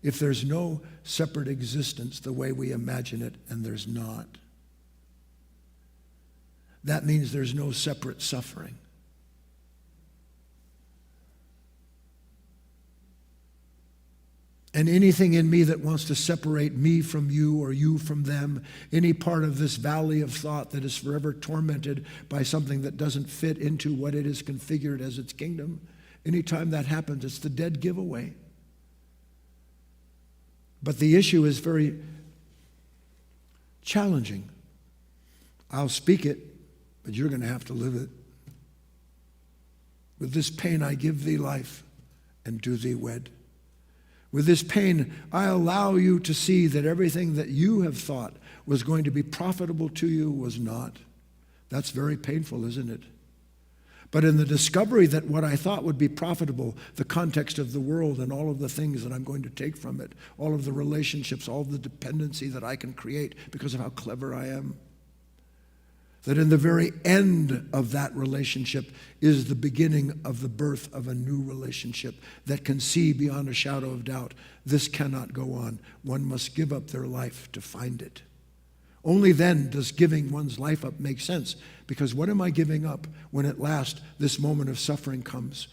If there's no separate existence the way we imagine it, and there's not, that means there's no separate suffering. And anything in me that wants to separate me from you or you from them, any part of this valley of thought that is forever tormented by something that doesn't fit into what it is configured as its kingdom, anytime that happens, it's the dead giveaway. But the issue is very challenging. I'll speak it, but you're going to have to live it. With this pain I give thee life, and do thee wed. With this pain, I allow you to see that everything that you have thought was going to be profitable to you was not. That's very painful, isn't it? But in the discovery that what I thought would be profitable, the context of the world and all of the things that I'm going to take from it, all of the relationships, all of the dependency that I can create because of how clever I am, that in the very end of that relationship is the beginning of the birth of a new relationship that can see beyond a shadow of doubt, this cannot go on. One must give up their life to find it. Only then does giving one's life up make sense, because what am I giving up when at last this moment of suffering comes?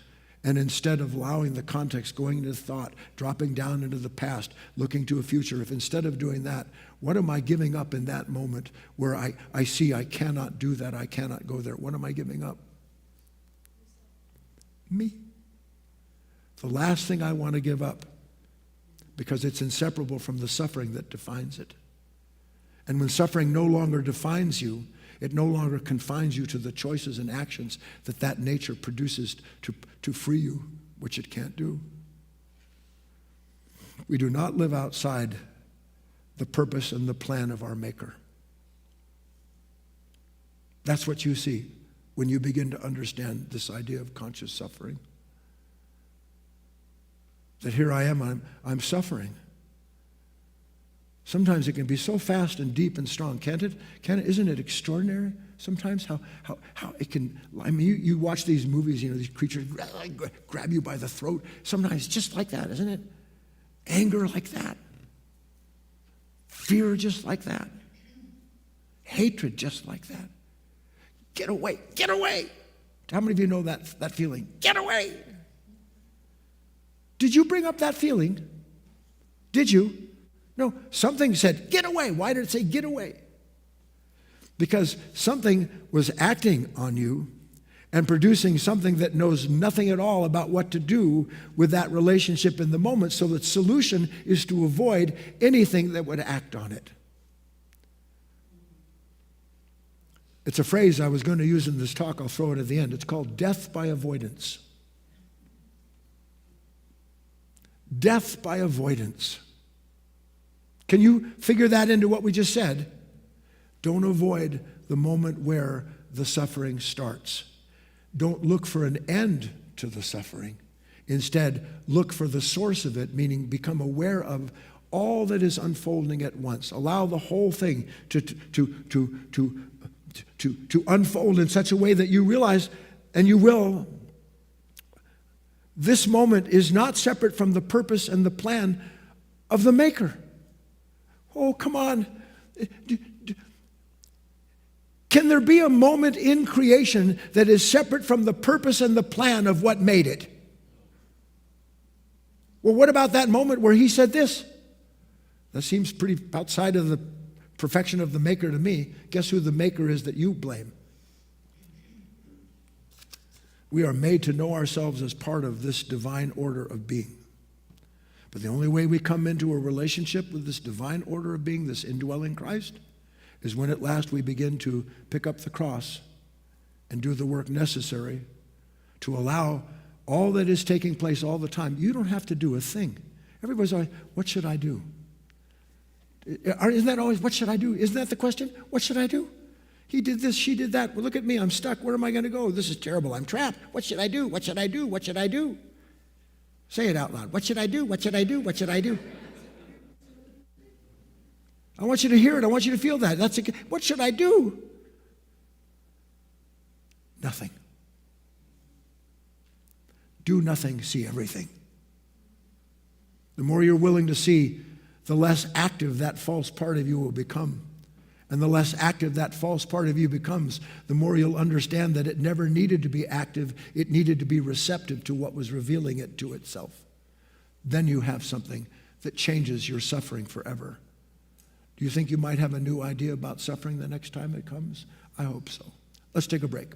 And instead of allowing the context, going into thought, dropping down into the past, looking to a future, if instead of doing that, what am I giving up in that moment where I see I cannot do that, I cannot go there? What am I giving up? Me. The last thing I want to give up, because it's inseparable from the suffering that defines it. And when suffering no longer defines you, it no longer confines you to the choices and actions that that nature produces to free you, which it can't do. We do not live outside the purpose and the plan of our Maker. That's what you see when you begin to understand this idea of conscious suffering. That here I am, I'm suffering. Sometimes it can be so fast and deep and strong, can't it? Isn't it extraordinary sometimes how it can, I mean, you watch these movies, these creatures grab you by the throat. Sometimes just like that, isn't it? Anger like that. Fear just like that. Hatred just like that. Get away, get away. How many of you know that feeling? Get away. Did you bring up that feeling? Did you? No, something said, get away. Why did it say get away? Because something was acting on you and producing something that knows nothing at all about what to do with that relationship in the moment, so the solution is to avoid anything that would act on it. It's a phrase I was going to use in this talk. I'll throw it at the end. It's called death by avoidance. Death by avoidance. Can you figure that into what we just said? Don't avoid the moment where the suffering starts. Don't look for an end to the suffering. Instead, look for the source of it, meaning become aware of all that is unfolding at once. Allow the whole thing to unfold in such a way that you realize, and you will, this moment is not separate from the purpose and the plan of the Maker. Oh, come on. Can there be a moment in creation that is separate from the purpose and the plan of what made it? Well, what about that moment where he said this? That seems pretty outside of the perfection of the Maker to me. Guess who the Maker is that you blame? We are made to know ourselves as part of this divine order of being. But the only way we come into a relationship with this divine order of being, this indwelling Christ, is when at last we begin to pick up the cross and do the work necessary to allow all that is taking place all the time. You don't have to do a thing. Everybody's always, what should I do? Isn't that always, what should I do? Isn't that the question? What should I do? He did this, she did that. Well, look at me, I'm stuck. Where am I going to go? This is terrible. I'm trapped. What should I do? What should I do? What should I do? Say it out loud. What should I do? What should I do? What should I do? I want you to hear it. I want you to feel that. What should I do? Nothing. Do nothing, see everything. The more you're willing to see, the less active that false part of you will become. And the less active that false part of you becomes, the more you'll understand that it never needed to be active. It needed to be receptive to what was revealing it to itself. Then you have something that changes your suffering forever. Do you think you might have a new idea about suffering the next time it comes? I hope so. Let's take a break.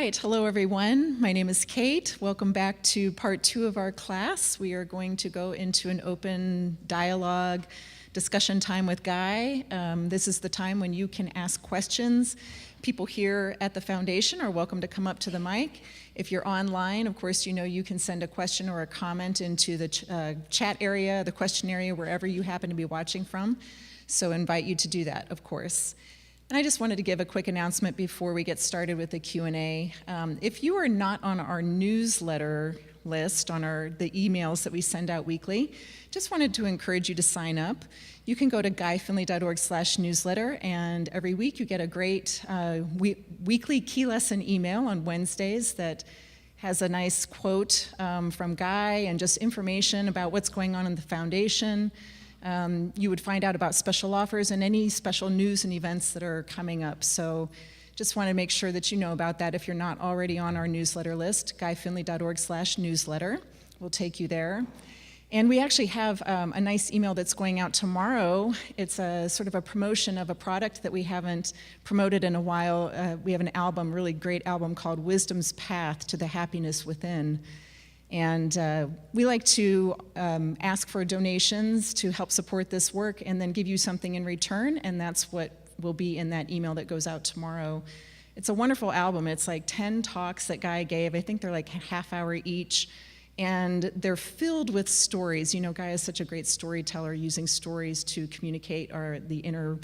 right, hello everyone. My name is Kate. Welcome back to part 2 of our class. We are going to go into an open dialogue discussion time with Guy. This is the time when you can ask questions. People here at the foundation are welcome to come up to the mic. If you're online, of course, you know you can send a question or a comment into the chat area, the question area, wherever you happen to be watching from. So I invite you to do that, of course. And I just wanted to give a quick announcement before we get started with the Q&A. If you are not on our newsletter list, on the emails that we send out weekly, just wanted to encourage you to sign up. You can go to guyfinley.org/newsletter, and every week you get a great weekly key lesson email on Wednesdays that has a nice quote from Guy and just information about what's going on in the foundation. You would find out about special offers and any special news and events that are coming up. So just want to make sure that you know about that if you're not already on our newsletter list. guyfinley.org/newsletter will take you there. And we actually have a nice email that's going out tomorrow. It's a sort of a promotion of a product that we haven't promoted in a while. We have an album, really great album called Wisdom's Path to the Happiness Within. And we like to ask for donations to help support this work and then give you something in return, and that's what will be in that email that goes out tomorrow. It's a wonderful album. It's like 10 talks that Guy gave. I think they're like a half hour each, and they're filled with stories. You know, Guy is such a great storyteller, using stories to communicate the inner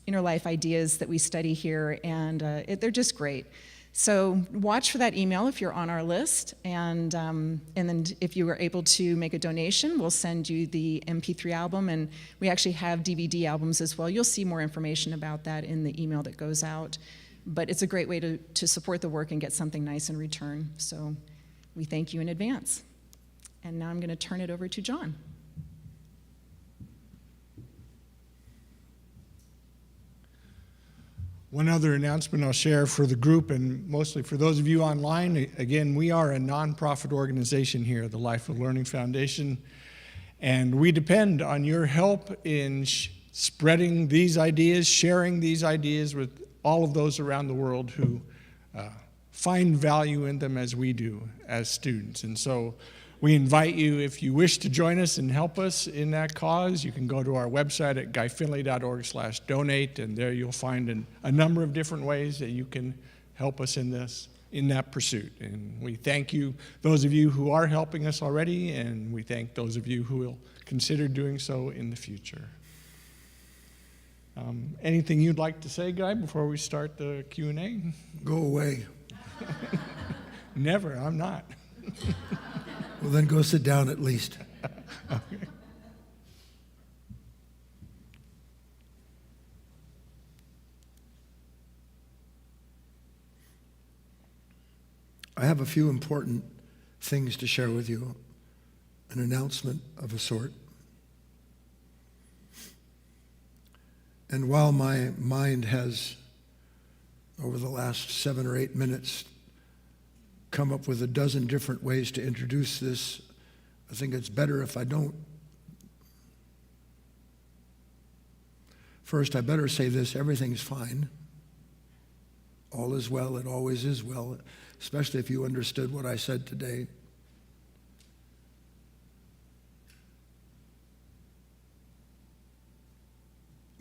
life ideas that we study here, and they're just great. So watch for that email if you're on our list, and then if you are able to make a donation, we'll send you the MP3 album, and we actually have DVD albums as well. You'll see more information about that in the email that goes out, but it's a great way to support the work and get something nice in return. So we thank you in advance. And now I'm going to turn it over to John. One other announcement I'll share for the group, and mostly for those of you online. Again, we are a nonprofit organization here, the Life of Learning Foundation, and we depend on your help in spreading these ideas, sharing these ideas with all of those around the world who find value in them as we do as students. And so we invite you, if you wish to join us and help us in that cause, you can go to our website at guyfinley.org/donate, and there you'll find a number of different ways that you can help us in that pursuit. And we thank you, those of you who are helping us already, and we thank those of you who will consider doing so in the future. Anything you'd like to say, Guy, before we start the Q&A? Go away. Never, I'm not. Well, then go sit down at least. Okay. I have a few important things to share with you, an announcement of a sort. And while my mind has, over the last 7 or 8 minutes, come up with a dozen different ways to introduce this, I think it's better if I don't. First, I better say this: everything's fine. All is well, it always is well, especially if you understood what I said today.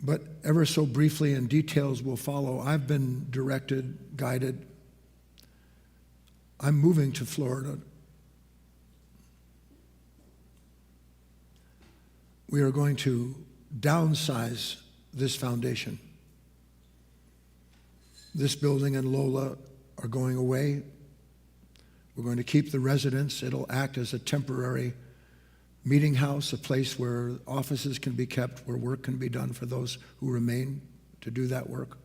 But ever so briefly, and details will follow, I've been directed, guided. I'm moving to Florida. We are going to downsize this foundation. This building and Lola are going away. We're going to keep the residence. It'll act as a temporary meeting house, a place where offices can be kept, where work can be done for those who remain to do that work.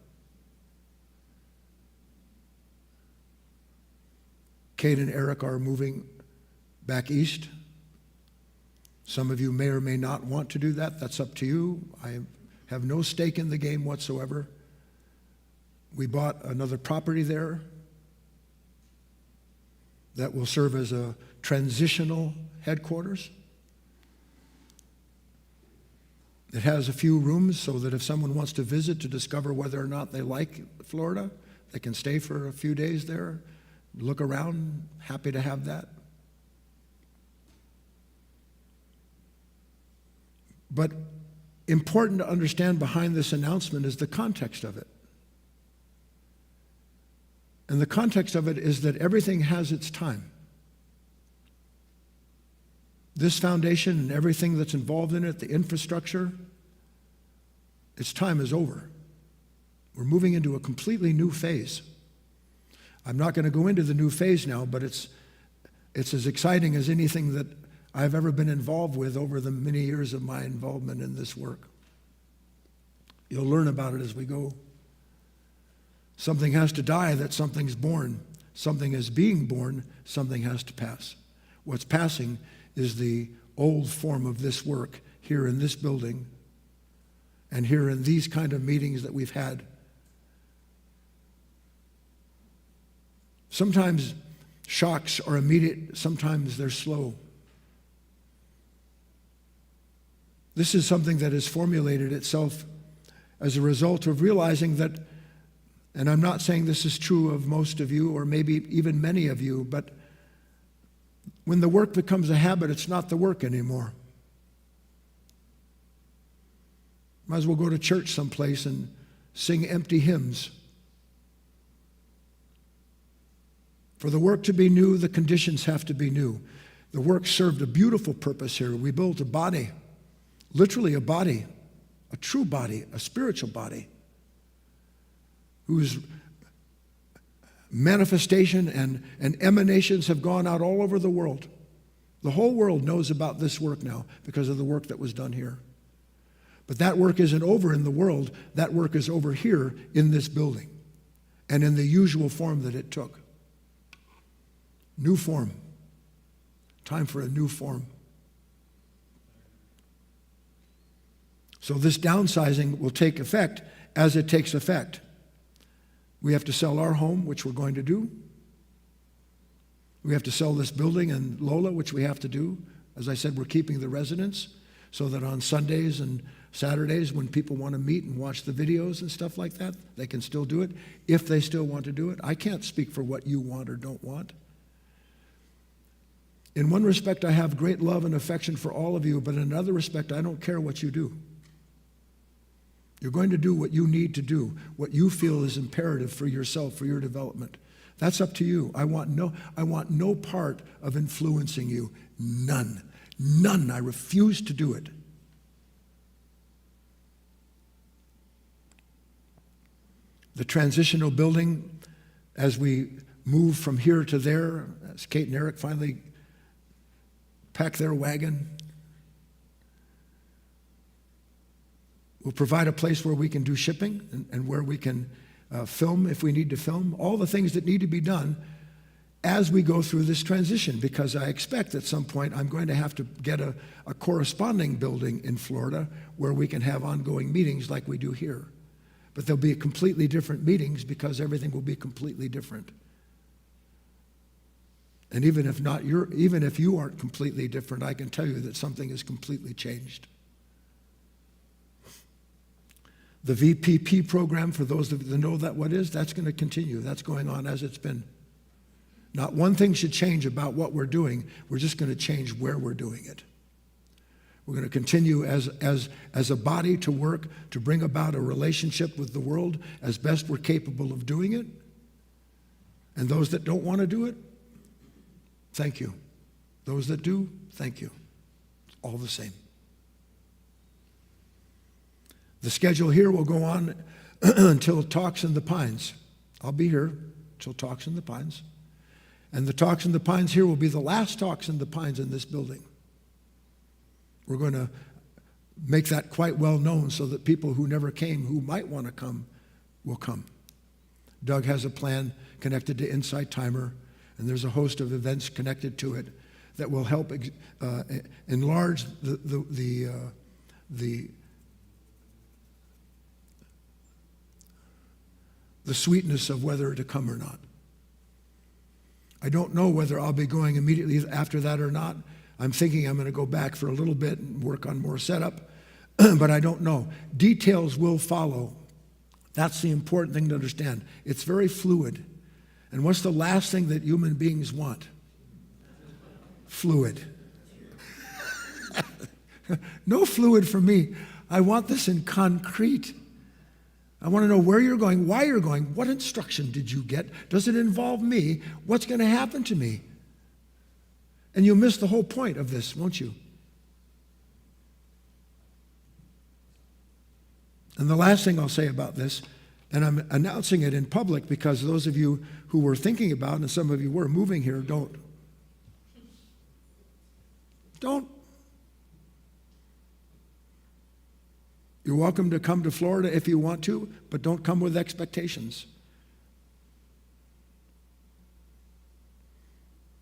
Kate and Eric are moving back east. Some of you may or may not want to do that. That's up to you. I have no stake in the game whatsoever. We bought another property there that will serve as a transitional headquarters. It has a few rooms so that if someone wants to visit to discover whether or not they like Florida, They can stay for a few days there, look around, happy to have that. But important to understand behind this announcement is the context of it. And the context of it is that everything has its time. This foundation and everything that's involved in it, the infrastructure, its time is over. We're moving into a completely new phase. I'm not going to go into the new phase now, but it's as exciting as anything that I've ever been involved with over the many years of my involvement in this work. You'll learn about it as we go. Something has to die that something's born. Something is being born, something has to pass. What's passing is the old form of this work here in this building and here in these kind of meetings that we've had. Sometimes shocks are immediate, sometimes they're slow. This is something that has formulated itself as a result of realizing that, and I'm not saying this is true of most of you or maybe even many of you, but when the work becomes a habit, it's not the work anymore. Might as well go to church someplace and sing empty hymns. For the work to be new, the conditions have to be new. The work served a beautiful purpose here. We built a body, literally a body, a true body, a spiritual body, whose manifestation and emanations have gone out all over the world. The whole world knows about this work now because of the work that was done here. But that work isn't over in the world. That work is over here in this building and in the usual form that it took. New form. Time for a new form. So this downsizing will take effect as it takes effect. We have to sell our home, which we're going to do. We have to sell this building in Lola, which we have to do. As I said, we're keeping the residents so that on Sundays and Saturdays when people want to meet and watch the videos and stuff like that, they can still do it if they still want to do it. I can't speak for what you want or don't want. In one respect, I have great love and affection for all of you, but in another respect, I don't care what you do. You're going to do what you need to do, what you feel is imperative for yourself, for your development. That's up to you. I want no part of influencing you. None. None. I refuse to do it. The transitional building, as we move from here to there, as Kate and Eric finally pack their wagon, we'll provide a place where we can do shipping and where we can film if we need to film, all the things that need to be done as we go through this transition, because I expect at some point I'm going to have to get a corresponding building in Florida where we can have ongoing meetings like we do here. But there'll be completely different meetings because everything will be completely different. And even if you aren't completely different, I can tell you that something has completely changed. The VPP program, for those of you that know what is, that's going to continue. That's going on as it's been. Not one thing should change about what we're doing. We're just going to change where we're doing it. We're going to continue as a body to work to bring about a relationship with the world as best we're capable of doing it. And those that don't want to do it, thank you. Those that do, thank you. It's all the same. The schedule here will go on until Talks in the Pines. I'll be here until Talks in the Pines. And the Talks in the Pines here will be the last Talks in the Pines in this building. We're going to make that quite well known so that people who never came, who might want to come, will come. Doug has a plan connected to Insight Timer, and there's a host of events connected to it that will help enlarge the sweetness of whether to come or not. I don't know whether I'll be going immediately after that or not. I'm thinking I'm going to go back for a little bit and work on more setup, but I don't know. Details will follow That's the important thing to understand. It's very fluid. And what's the last thing that human beings want? Fluid. No fluid for me. I want this in concrete. I want to know where you're going, why you're going, what instruction did you get? Does it involve me? What's going to happen to me? And you'll miss the whole point of this, won't you? And the last thing I'll say about this, and I'm announcing it in public because those of you who were thinking about, and some of you were moving here, don't. You're welcome to come to Florida if you want to, but don't come with expectations.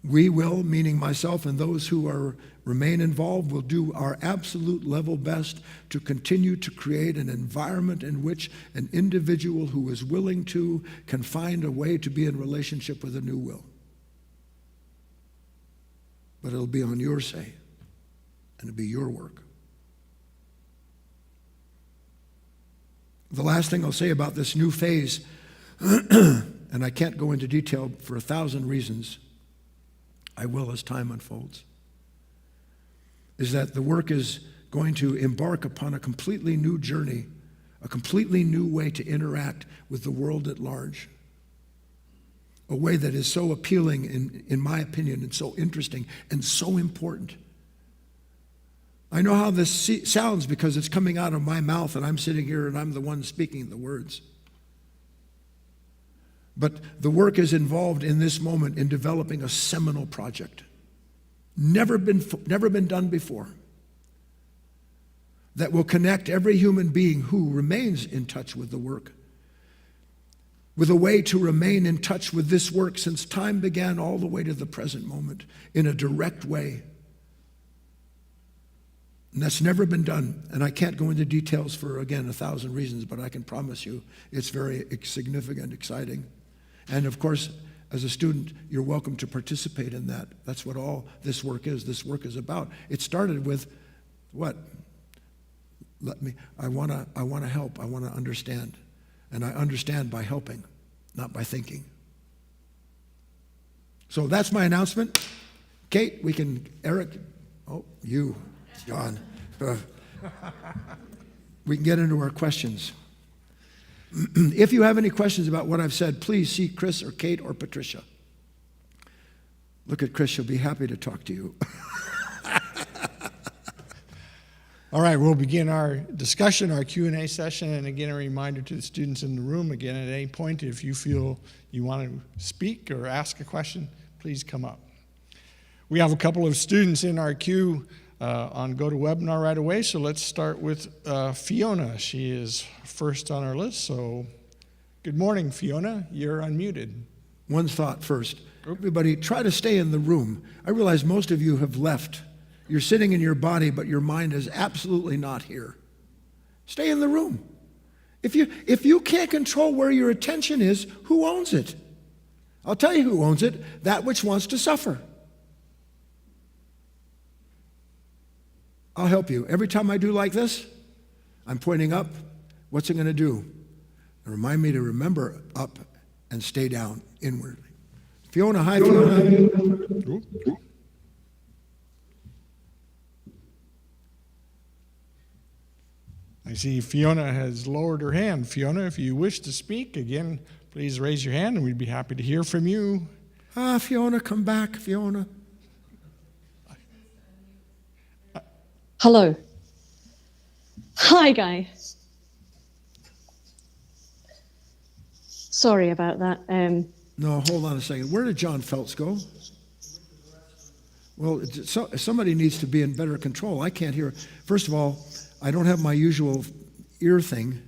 We will, meaning myself and those who remain involved, will do our absolute level best to continue to create an environment in which an individual who is willing to can find a way to be in relationship with a new will. But it'll be on your say, and it'll be your work. The last thing I'll say about this new phase, and I can't go into detail for 1,000 reasons, I will as time unfolds, is that the work is going to embark upon a completely new journey, a completely new way to interact with the world at large, a way that is so appealing, in my opinion, and so interesting and so important. I know how this sounds because it's coming out of my mouth and I'm sitting here and I'm the one speaking the words. But the work is involved in this moment in developing a seminal project. Never been done before. That will connect every human being who remains in touch with the work with a way to remain in touch with this work since time began all the way to the present moment in a direct way. And that's never been done. And I can't go into details for, again, 1,000 reasons, but I can promise you it's very significant, exciting. And of course, as a student, you're welcome to participate in that. That's what all this work is. This work is about. It started with what? I want to help. I want to understand. And I understand by helping, not by thinking. So that's my announcement. Kate, Eric, you, John. We can get into our questions. If you have any questions about what I've said, please see Chris or Kate or Patricia. Look at Chris, she'll be happy to talk to you. All right, we'll begin our discussion, our Q&A session, and again, a reminder to the students in the room, again, at any point, if you feel you want to speak or ask a question, please come up. We have a couple of students in our queue on GoToWebinar right away, so let's start with Fiona. She is first on our list, so good morning, Fiona. You're unmuted. One thought first. Everybody, try to stay in the room. I realize most of you have left. You're sitting in your body, but your mind is absolutely not here. Stay in the room. If you can't control where your attention is, who owns it? I'll tell you who owns it, that which wants to suffer. I'll help you. Every time I do like this, I'm pointing up. What's it going to do? Remind me to remember up and stay down inwardly. Fiona, hi, Fiona. I see Fiona has lowered her hand. Fiona, if you wish to speak, again, please raise your hand and we'd be happy to hear from you. Fiona, come back, Fiona. Hello. Hi, Guy. Sorry about that. No, hold on a second. Where did John Feltz go? Well, somebody needs to be in better control. I can't hear. First of all, I don't have my usual ear thing.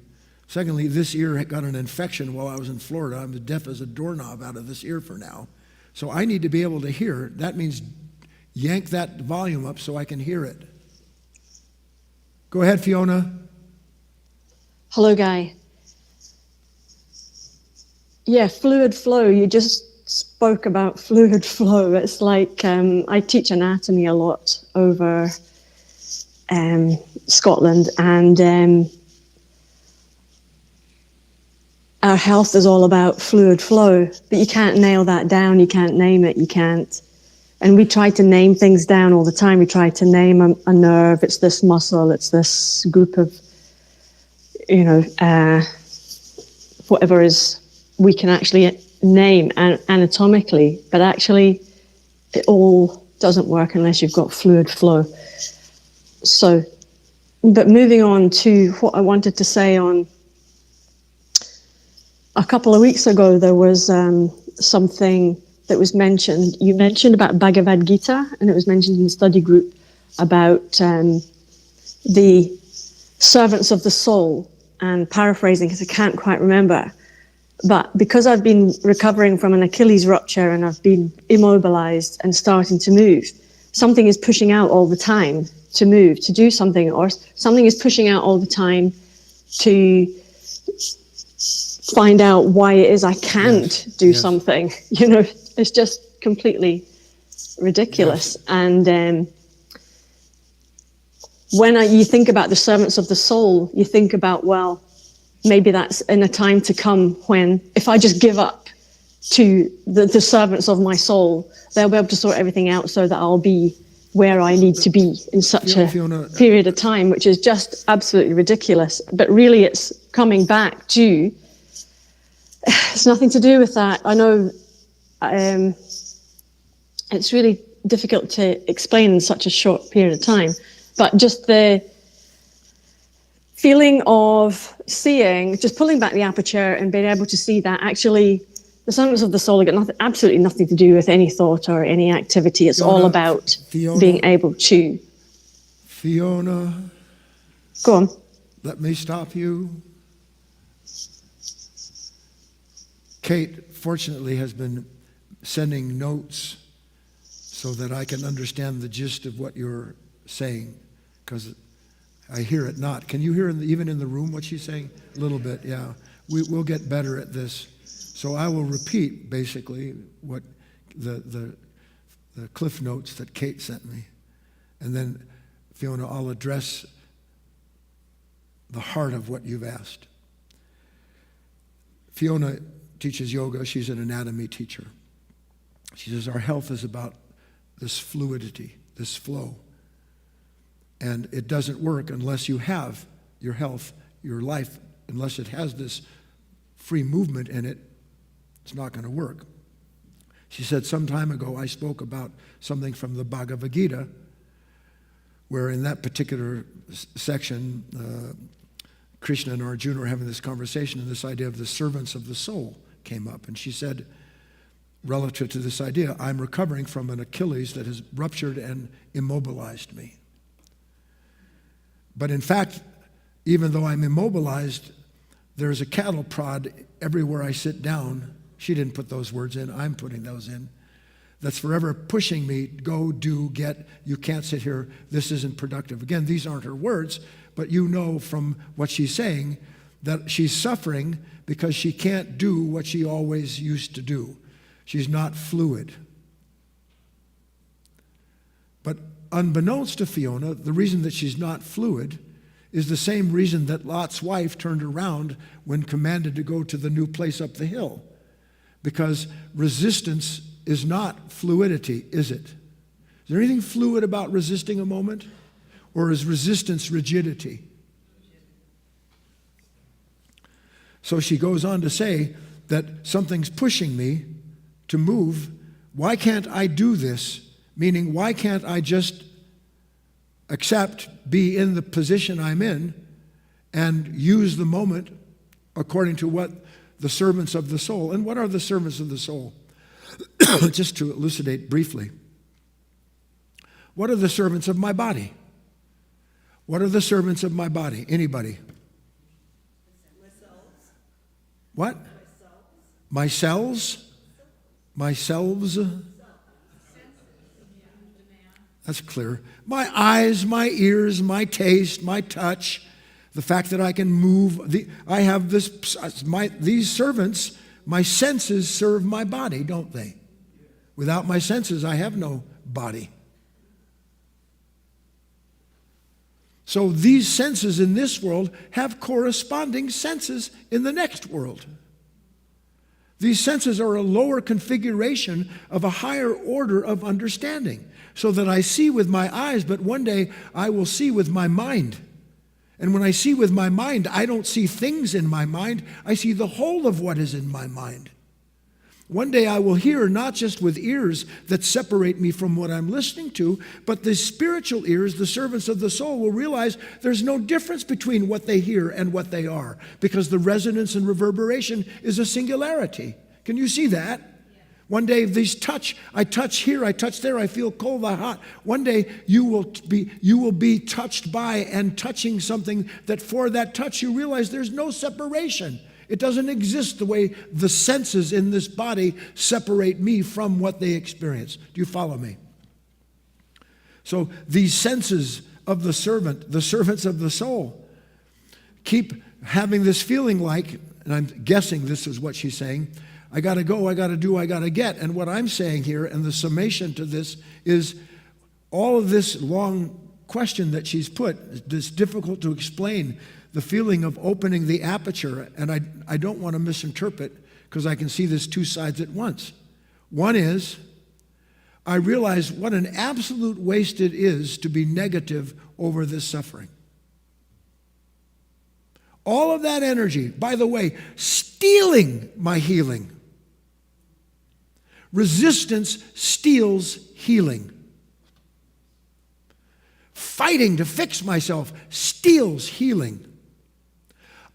Secondly, this ear got an infection while I was in Florida. I'm as deaf as a doorknob out of this ear for now. So I need to be able to hear. That means yank that volume up so I can hear it. Go ahead, Fiona. Hello, Guy. Yeah, fluid flow. You just spoke about fluid flow. It's like I teach anatomy a lot over Scotland, and our health is all about fluid flow, but you can't nail that down. You can't name it. You can't. And we try to name things down all the time. We try to name a nerve. It's this muscle. It's this group of, whatever is we can actually name anatomically, but actually it all doesn't work unless you've got fluid flow. So, but moving on to what I wanted to say on, a couple of weeks ago, there was something that was mentioned. You mentioned about Bhagavad Gita, and it was mentioned in the study group about the servants of the soul, and paraphrasing because I can't quite remember. But because I've been recovering from an Achilles rupture and I've been immobilized and starting to move, something is pushing out all the time to move, to do something, or something is pushing out all the time to find out why it is I can't do something. It's just completely ridiculous. Yes. And when you think about the servants of the soul, you think about, well, maybe that's in a time to come when, if I just give up to the servants of my soul, they'll be able to sort everything out so that I'll be where I need to be in such a period of time, which is just absolutely ridiculous. But really it's coming back to, it's nothing to do with that. I know it's really difficult to explain in such a short period of time, but just the feeling of seeing, just pulling back the aperture and being able to see that actually the servants of the soul have got absolutely nothing to do with any thought or any activity. It's all about being able to. Fiona. Go on. Let me stop you. Kate, fortunately, has been sending notes so that I can understand the gist of what you're saying, because I hear it not. Can you hear even in the room what she's saying? A little bit, yeah. We'll get better at this. So I will repeat basically what the cliff notes that Kate sent me. And then, Fiona, I'll address the heart of what you've asked. Fiona teaches yoga. She's an anatomy teacher. She says our health is about this fluidity, this flow. And it doesn't work unless you have your health, your life, unless it has this free movement in it, it's not going to work. She said some time ago I spoke about something from the Bhagavad Gita, where in that particular section, Krishna and Arjuna were having this conversation, and this idea of the servants of the soul came up. And she said, relative to this idea, I'm recovering from an Achilles that has ruptured and immobilized me. But in fact, even though I'm immobilized, there's a cattle prod everywhere I sit down. She didn't put those words in, I'm putting those in. That's forever pushing me, go, do, get, you can't sit here, this isn't productive. Again, these aren't her words, but you know from what she's saying that she's suffering because she can't do what she always used to do. She's not fluid. But unbeknownst to Fiona, the reason that she's not fluid is the same reason that Lot's wife turned around when commanded to go to the new place up the hill. Because resistance is not fluidity, is it? Is there anything fluid about resisting a moment? Or is resistance rigidity? So she goes on to say that something's pushing me to move. Why can't I do this? Meaning, why can't I just accept, be in the position I'm in, and use the moment according to what the servants of the soul, and what are the servants of the soul? Just to elucidate briefly. What are the servants of my body? What are the servants of my body? Anybody? What? My cells? Myselves? That's clear. My eyes, my ears, my taste, my touch, the fact that I can move. I have these servants, my senses serve my body, don't they? Without my senses, I have no body. So these senses in this world have corresponding senses in the next world. These senses are a lower configuration of a higher order of understanding, so that I see with my eyes, but one day I will see with my mind. And when I see with my mind, I don't see things in my mind, I see the whole of what is in my mind. One day I will hear not just with ears that separate me from what I'm listening to, but the spiritual ears, the servants of the soul, will realize there's no difference between what they hear and what they are, because the resonance and reverberation is a singularity. Can you see that? One day these touch, I touch here, I touch there, I feel cold, I hot. One day you will be touched by and touching something that for that touch you realize there's no separation. It doesn't exist the way the senses in this body separate me from what they experience. Do you follow me? So these senses of the servant, the servants of the soul, keep having this feeling like, and I'm guessing this is what she's saying, I got to go, I got to do, I got to get. And what I'm saying here, and the summation to this, is all of this long question that she's put, it's difficult to explain, the feeling of opening the aperture, and I don't want to misinterpret, because I can see this two sides at once. One is, I realize what an absolute waste it is to be negative over this suffering. All of that energy, by the way, stealing my healing. Resistance steals healing. Fighting to fix myself steals healing.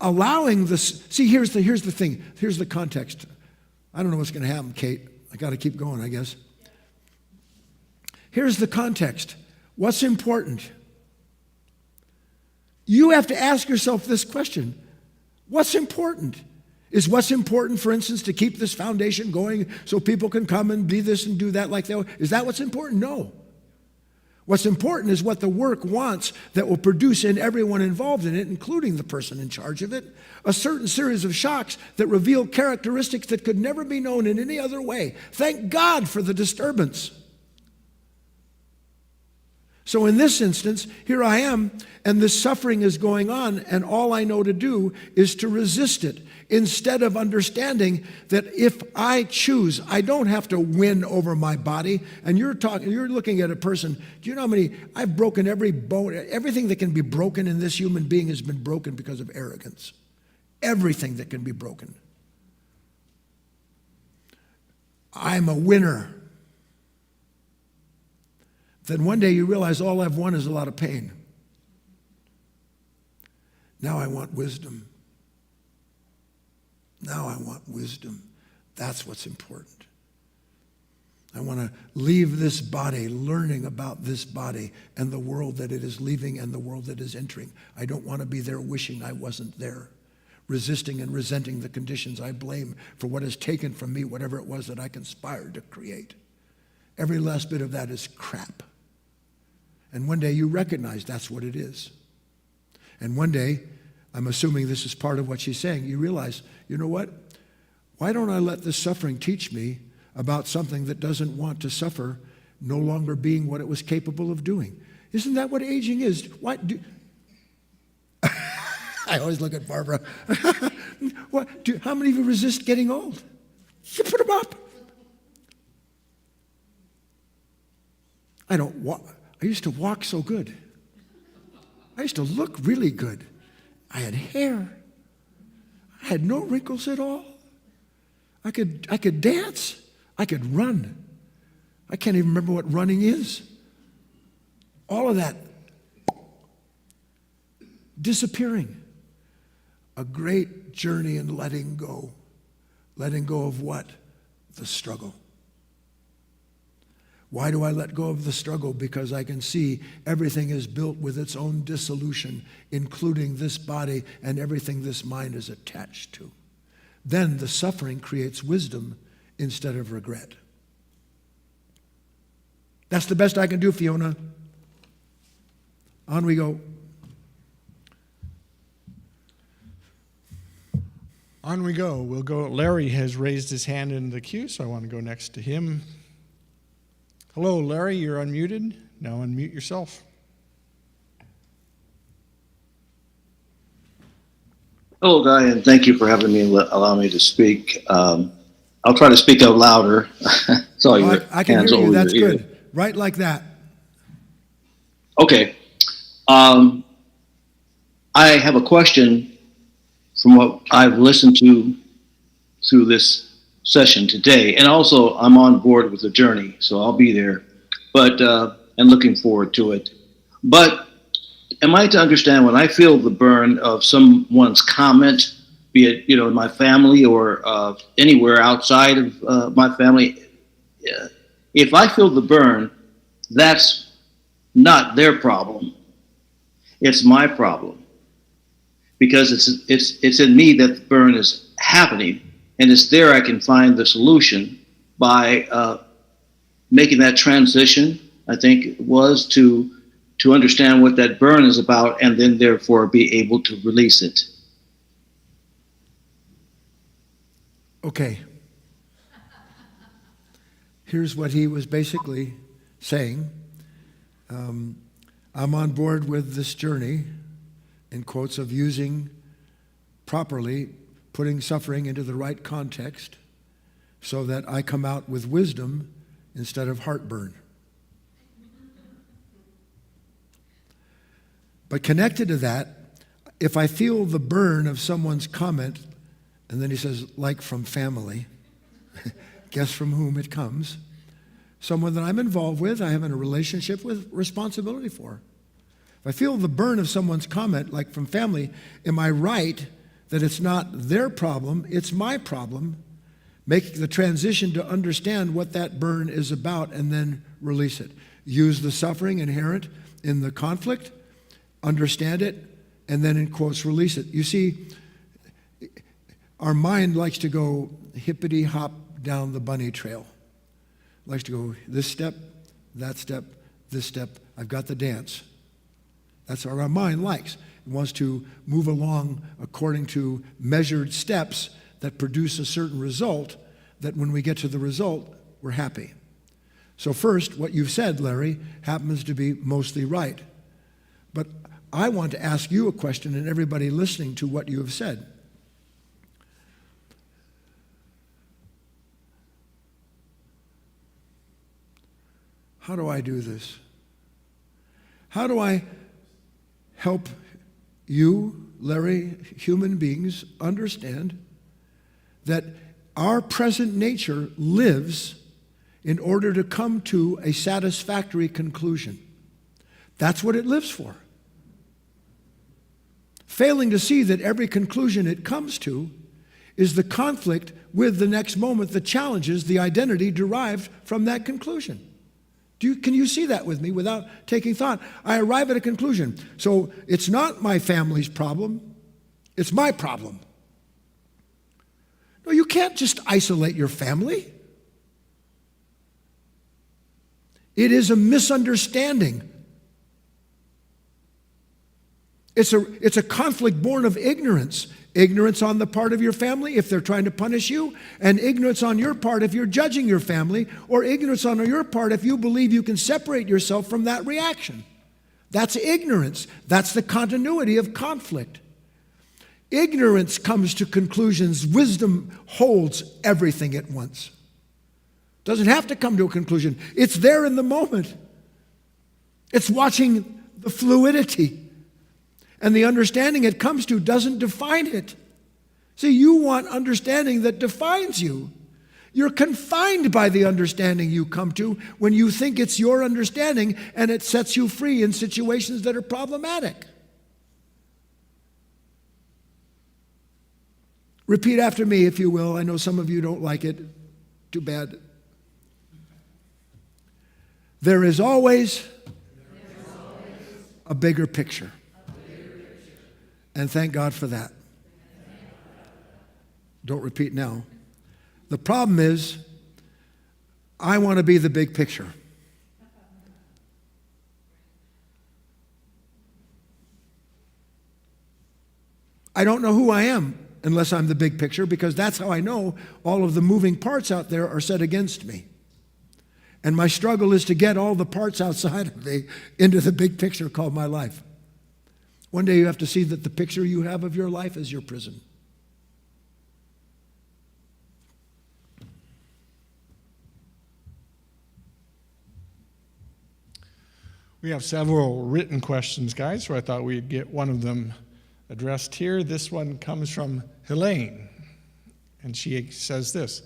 Allowing this, see, here's the thing, here's the context. I don't know what's going to happen, Kate. I got to keep going, I guess. Here's the context. What's important? You have to ask yourself this question. What's important? Is what's important, for instance, to keep this foundation going so people can come and be this and do that like that? Is that what's important? No. What's important is what the work wants that will produce in everyone involved in it, including the person in charge of it, a certain series of shocks that reveal characteristics that could never be known in any other way. Thank God for the disturbance. So in this instance, here I am, and this suffering is going on, and all I know to do is to resist it, instead of understanding that if I choose, I don't have to win over my body. And you're looking at a person, do you know how many, I've broken every bone, everything that can be broken in this human being has been broken because of arrogance. Everything that can be broken. I'm a winner. Then one day you realize all I've won is a lot of pain. Now I want wisdom. Now I want wisdom. That's what's important. I want to leave this body learning about this body and the world that it is leaving and the world that is entering. I don't want to be there wishing I wasn't there, resisting and resenting the conditions I blame for what is taken from me, whatever it was that I conspired to create. Every last bit of that is crap. And one day you recognize that's what it is. And one day, I'm assuming this is part of what she's saying, you realize, you know what? Why don't I let this suffering teach me about something that doesn't want to suffer, no longer being what it was capable of doing? Isn't that what aging is? I always look at Barbara. How many of you resist getting old? You put them up. I don't walk. I used to walk so good. I used to look really good. I had hair. I had no wrinkles at all. I could dance. I could run. I can't even remember what running is. All of that disappearing. A great journey in letting go. Letting go of what? The struggle. Why do I let go of the struggle? Because I can see everything is built with its own dissolution, including this body and everything this mind is attached to. Then the suffering creates wisdom instead of regret. That's the best I can do, Fiona. On we go. On we go. We'll go. Larry has raised his hand in the queue, so I want to go next to him. Hello, Larry, you're unmuted. Now unmute yourself. Hello, Guy, and thank you for having me, allow me to speak. I'll try to speak up louder. Saw Oh, your I can hands hear you. over That's your ear. good. Right like that. Okay. I have a question from what I've listened to through this session today, and also I'm on board with the journey, so I'll be there, but and looking forward to it. But am I to understand when I feel the burn of someone's comment, be it in my family or anywhere outside of my family, if I feel the burn, that's not their problem. It's my problem, because it's in me that the burn is happening, and it's there I can find the solution by making that transition. I think it was to understand what that burn is about, and then therefore be able to release it. Okay. Here's what he was basically saying. I'm on board with this journey, in quotes, of using properly, putting suffering into the right context so that I come out with wisdom instead of heartburn. But connected to that, if I feel the burn of someone's comment, and then he says, like from family, guess from whom it comes, someone that I'm involved with, I have a relationship with, responsibility for. If I feel the burn of someone's comment, like from family, am I right that it's not their problem, it's my problem? Make the transition to understand what that burn is about and then release it. Use the suffering inherent in the conflict, understand it, and then in quotes, release it. You see, our mind likes to go hippity hop down the bunny trail. Likes to go this step, that step, this step. I've got the dance. That's what our mind likes. It wants to move along according to measured steps that produce a certain result, that when we get to the result, we're happy. So first, what you've said, Larry, happens to be mostly right. But I want to ask you a question, and everybody listening to what you have said. How do I do this? How do I help you, Larry, human beings, understand that our present nature lives in order to come to a satisfactory conclusion? That's what it lives for. Failing to see that every conclusion it comes to is the conflict with the next moment, the challenges, the identity derived from that conclusion. Can you see that with me without taking thought? I arrive at a conclusion. So it's not my family's problem, it's my problem. No, you can't just isolate your family. It is a misunderstanding. It's a conflict born of ignorance. Ignorance on the part of your family if they're trying to punish you, and ignorance on your part if you're judging your family, or ignorance on your part if you believe you can separate yourself from that reaction. That's ignorance. That's the continuity of conflict. Ignorance comes to conclusions. Wisdom holds everything at once. Doesn't have to come to a conclusion. It's there in the moment. It's watching the fluidity. And the understanding it comes to doesn't define it. See, you want understanding that defines you. You're confined by the understanding you come to when you think it's your understanding, and it sets you free in situations that are problematic. Repeat after me, if you will. I know some of you don't like it. Too bad. There is always a bigger picture. And thank God for that. Don't repeat now. The problem is, I want to be the big picture. I don't know who I am unless I'm the big picture, because that's how I know all of the moving parts out there are set against me. And my struggle is to get all the parts outside of me into the big picture called my life. One day you have to see that the picture you have of your life is your prison. We have several written questions, guys, so I thought we'd get one of them addressed here. This one comes from Helene, and she says this: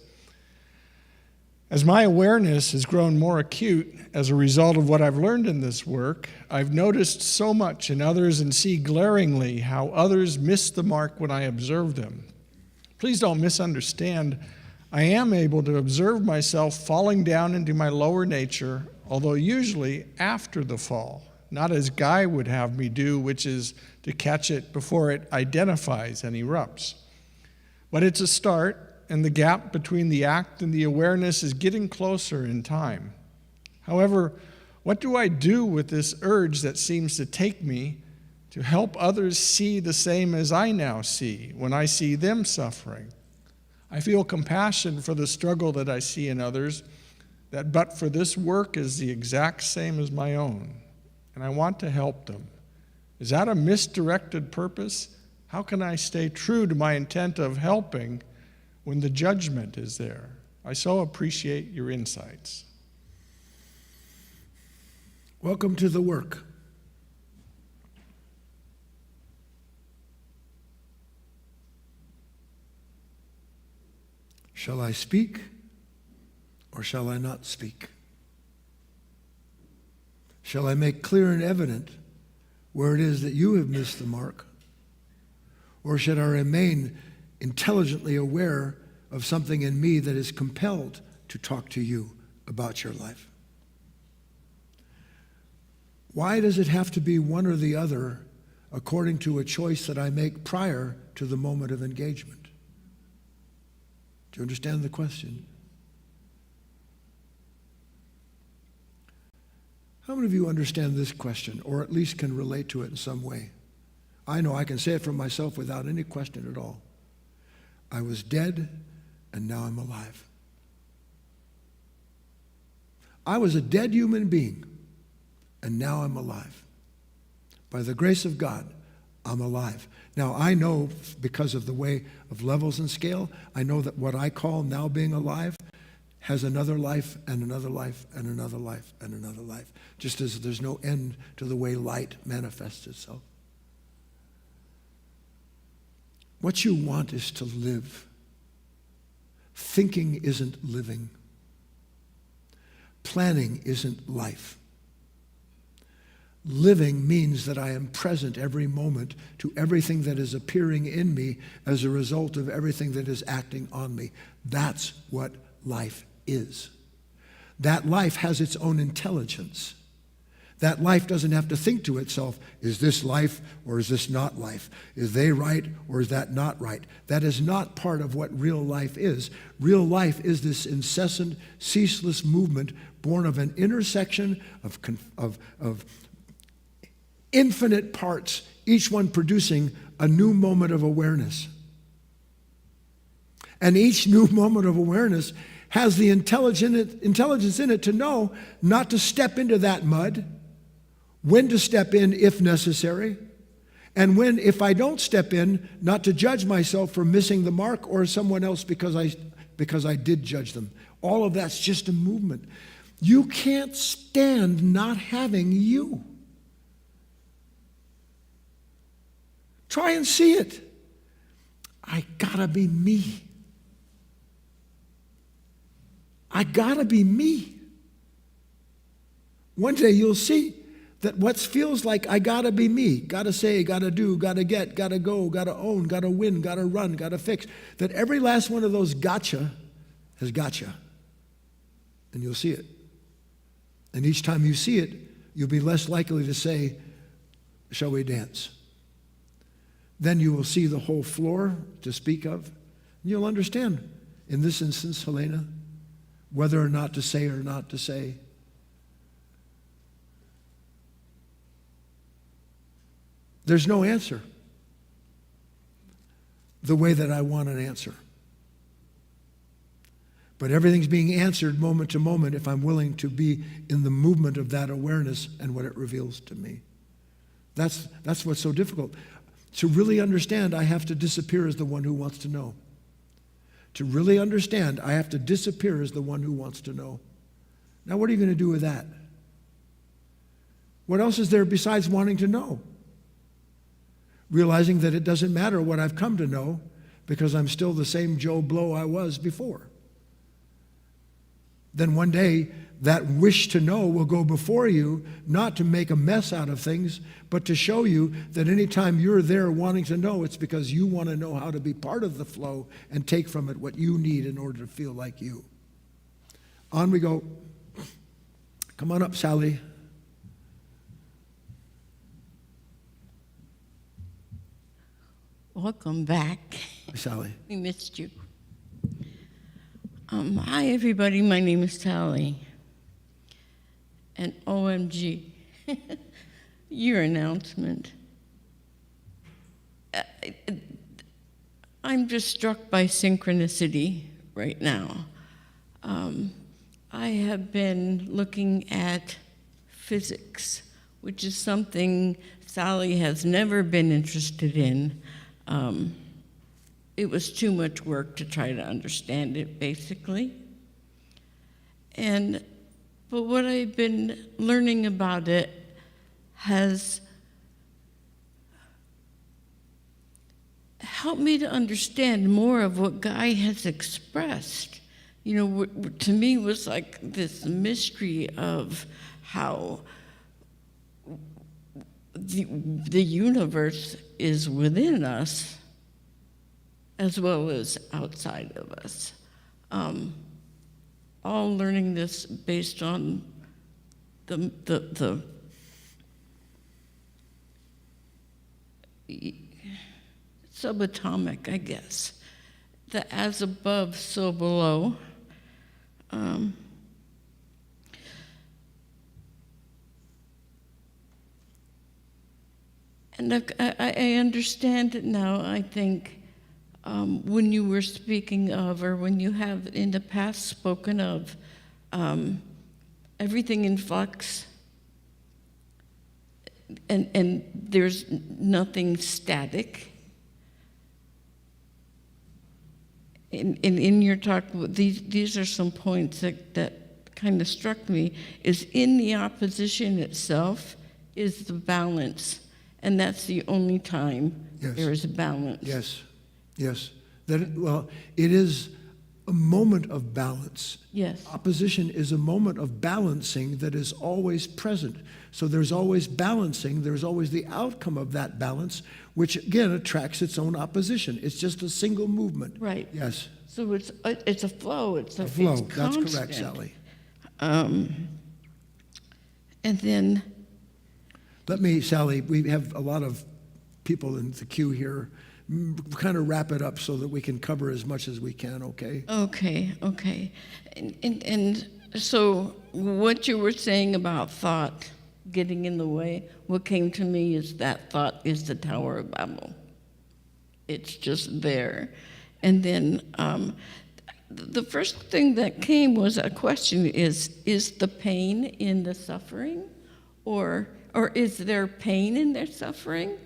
as my awareness has grown more acute as a result of what I've learned in this work, I've noticed so much in others and see glaringly how others miss the mark when I observe them. Please don't misunderstand. I am able to observe myself falling down into my lower nature, although usually after the fall, not as Guy would have me do, which is to catch it before it identifies and erupts. But it's a start, and the gap between the act and the awareness is getting closer in time. However, what do I do with this urge that seems to take me to help others see the same as I now see when I see them suffering? I feel compassion for the struggle that I see in others, that but for this work is the exact same as my own, and I want to help them. Is that a misdirected purpose? How can I stay true to my intent of helping when the judgment is there? I so appreciate your insights. Welcome to the work. Shall I speak or shall I not speak? Shall I make clear and evident where it is that you have missed the mark? Or should I remain intelligently aware of something in me that is compelled to talk to you about your life? Why does it have to be one or the other according to a choice that I make prior to the moment of engagement? Do you understand the question? How many of you understand this question, or at least can relate to it in some way? I know I can say it for myself without any question at all. I was dead, and now I'm alive. I was a dead human being, and now I'm alive. By the grace of God, I'm alive. Now, I know, because of the way of levels and scale, I know that what I call now being alive has another life and another life and another life and another life, just as there's no end to the way light manifests itself. What you want is to live. Thinking isn't living. Planning isn't life. Living means that I am present every moment to everything that is appearing in me as a result of everything that is acting on me. That's what life is. That life has its own intelligence. That life doesn't have to think to itself, is this life or is this not life? Is they right or is that not right? That is not part of what real life is. Real life is this incessant, ceaseless movement born of an intersection of infinite parts, each one producing a new moment of awareness. And each new moment of awareness has the intelligence in it to know not to step into that mud, when to step in if necessary, and when, if I don't step in, not to judge myself for missing the mark or someone else because I did judge them. All of that's just a movement. You can't stand not having you. Try and see it. I gotta be me. I gotta be me. One day you'll see that what feels like I gotta be me, gotta say, gotta do, gotta get, gotta go, gotta own, gotta win, gotta run, gotta fix, that every last one of those gotcha has gotcha. And you'll see it. And each time you see it, you'll be less likely to say, shall we dance? Then you will see the whole floor to speak of. And you'll understand, in this instance, Helena, whether or not to say or not to say. There's no answer the way that I want an answer. But everything's being answered moment to moment if I'm willing to be in the movement of that awareness and what it reveals to me. That's what's so difficult. To really understand, I have to disappear as the one who wants to know. To really understand, I have to disappear as the one who wants to know. Now, what are you going to do with that? What else is there besides wanting to know? Realizing that it doesn't matter what I've come to know because I'm still the same Joe Blow I was before. Then one day, that wish to know will go before you, not to make a mess out of things, but to show you that anytime you're there wanting to know, it's because you want to know how to be part of the flow and take from it what you need in order to feel like you. On we go. Come on up, Sally. Welcome back. Hi, Sally. We missed you. Hi, everybody. My name is Sally. And OMG, your announcement. I'm just struck by synchronicity right now. I have been looking at physics, which is something Sally has never been interested in. It was too much work to try to understand it, basically. But what I've been learning about it has helped me to understand more of what Guy has expressed. You know, to me was like this mystery of how the universe is within us as well as outside of us. All learning this based on the subatomic, I guess. The as above, so below. And I understand it now, I think. When you were speaking of, or when you have in the past spoken of, everything in flux, and there's nothing static. In your talk, these are some points that kind of struck me, is in the opposition itself is the balance, and that's the only time there is a balance. Yes. Yes. It is a moment of balance. Yes. Opposition is a moment of balancing that is always present. So there's always balancing. There's always the outcome of that balance, which again attracts its own opposition. It's just a single movement. Right. Yes. So it's a flow. It's a flow. It's That's constant. correct, Sally. And then. Let me, Sally, we have a lot of people in the queue here. Kind of wrap it up so that we can cover as much as we can, okay? Okay. And so what you were saying about thought getting in the way, what came to me is that thought is the Tower of Babel. It's just there. And then the first thing that came was a question, is the pain in the suffering? Or is there pain in their suffering?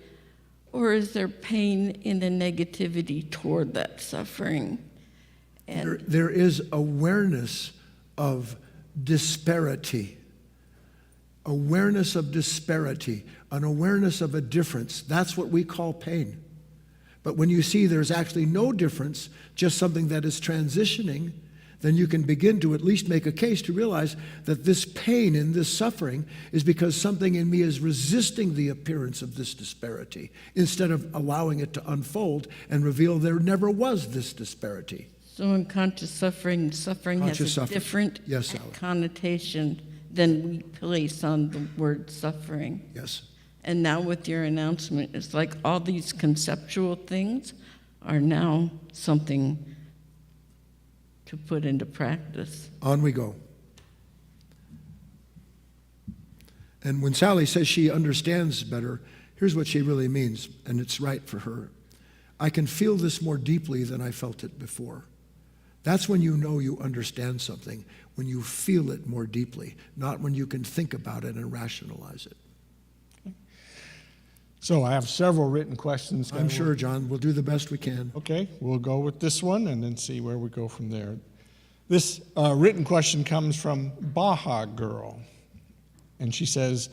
Or is there pain in the negativity toward that suffering? And There is awareness of disparity. Awareness of disparity, an awareness of a difference. That's what we call pain. But when you see there's actually no difference, just something that is transitioning, then you can begin to at least make a case to realize that this pain and this suffering is because something in me is resisting the appearance of this disparity instead of allowing it to unfold and reveal there never was this disparity. so in conscious suffering has a different connotation than we place on the word suffering. Yes. And now with your announcement, it's like all these conceptual things are now something to put into practice. On we go. And when Sally says she understands better, here's what she really means, and it's right for her. I can feel this more deeply than I felt it before. That's when you know you understand something, when you feel it more deeply, not when you can think about it and rationalize it. So I have several written questions. I'm sure, John, we'll do the best we can. Okay, we'll go with this one and then see where we go from there. This written question comes from Baja Girl, and she says,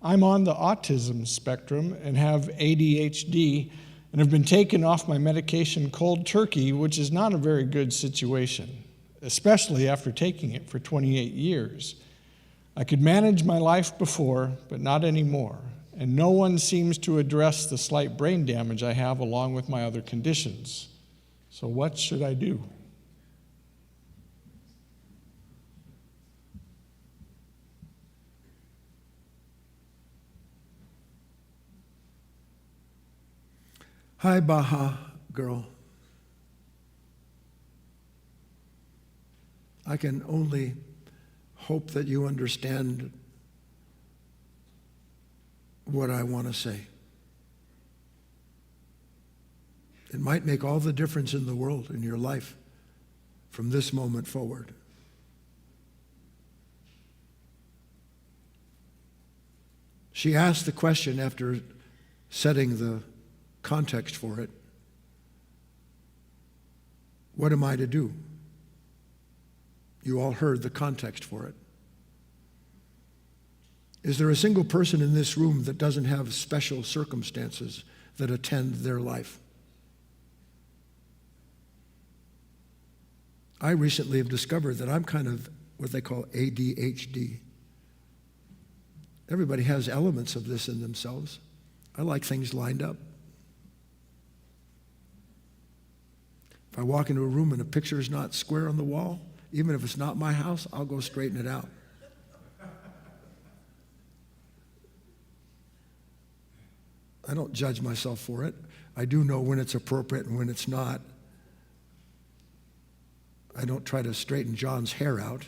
I'm on the autism spectrum and have ADHD and have been taken off my medication cold turkey, which is not a very good situation, especially after taking it for 28 years. I could manage my life before, but not anymore, and no one seems to address the slight brain damage I have along with my other conditions. So what should I do? Hi, Baha girl. I can only hope that you understand what I want to say. It might make all the difference in the world, in your life, from this moment forward. She asked the question after setting the context for it. What am I to do? You all heard the context for it. Is there a single person in this room that doesn't have special circumstances that attend their life? I recently have discovered that I'm kind of what they call ADHD. Everybody has elements of this in themselves. I like things lined up. If I walk into a room and a picture is not square on the wall, even if it's not my house, I'll go straighten it out. I don't judge myself for it. I do know when it's appropriate and when it's not. I don't try to straighten John's hair out.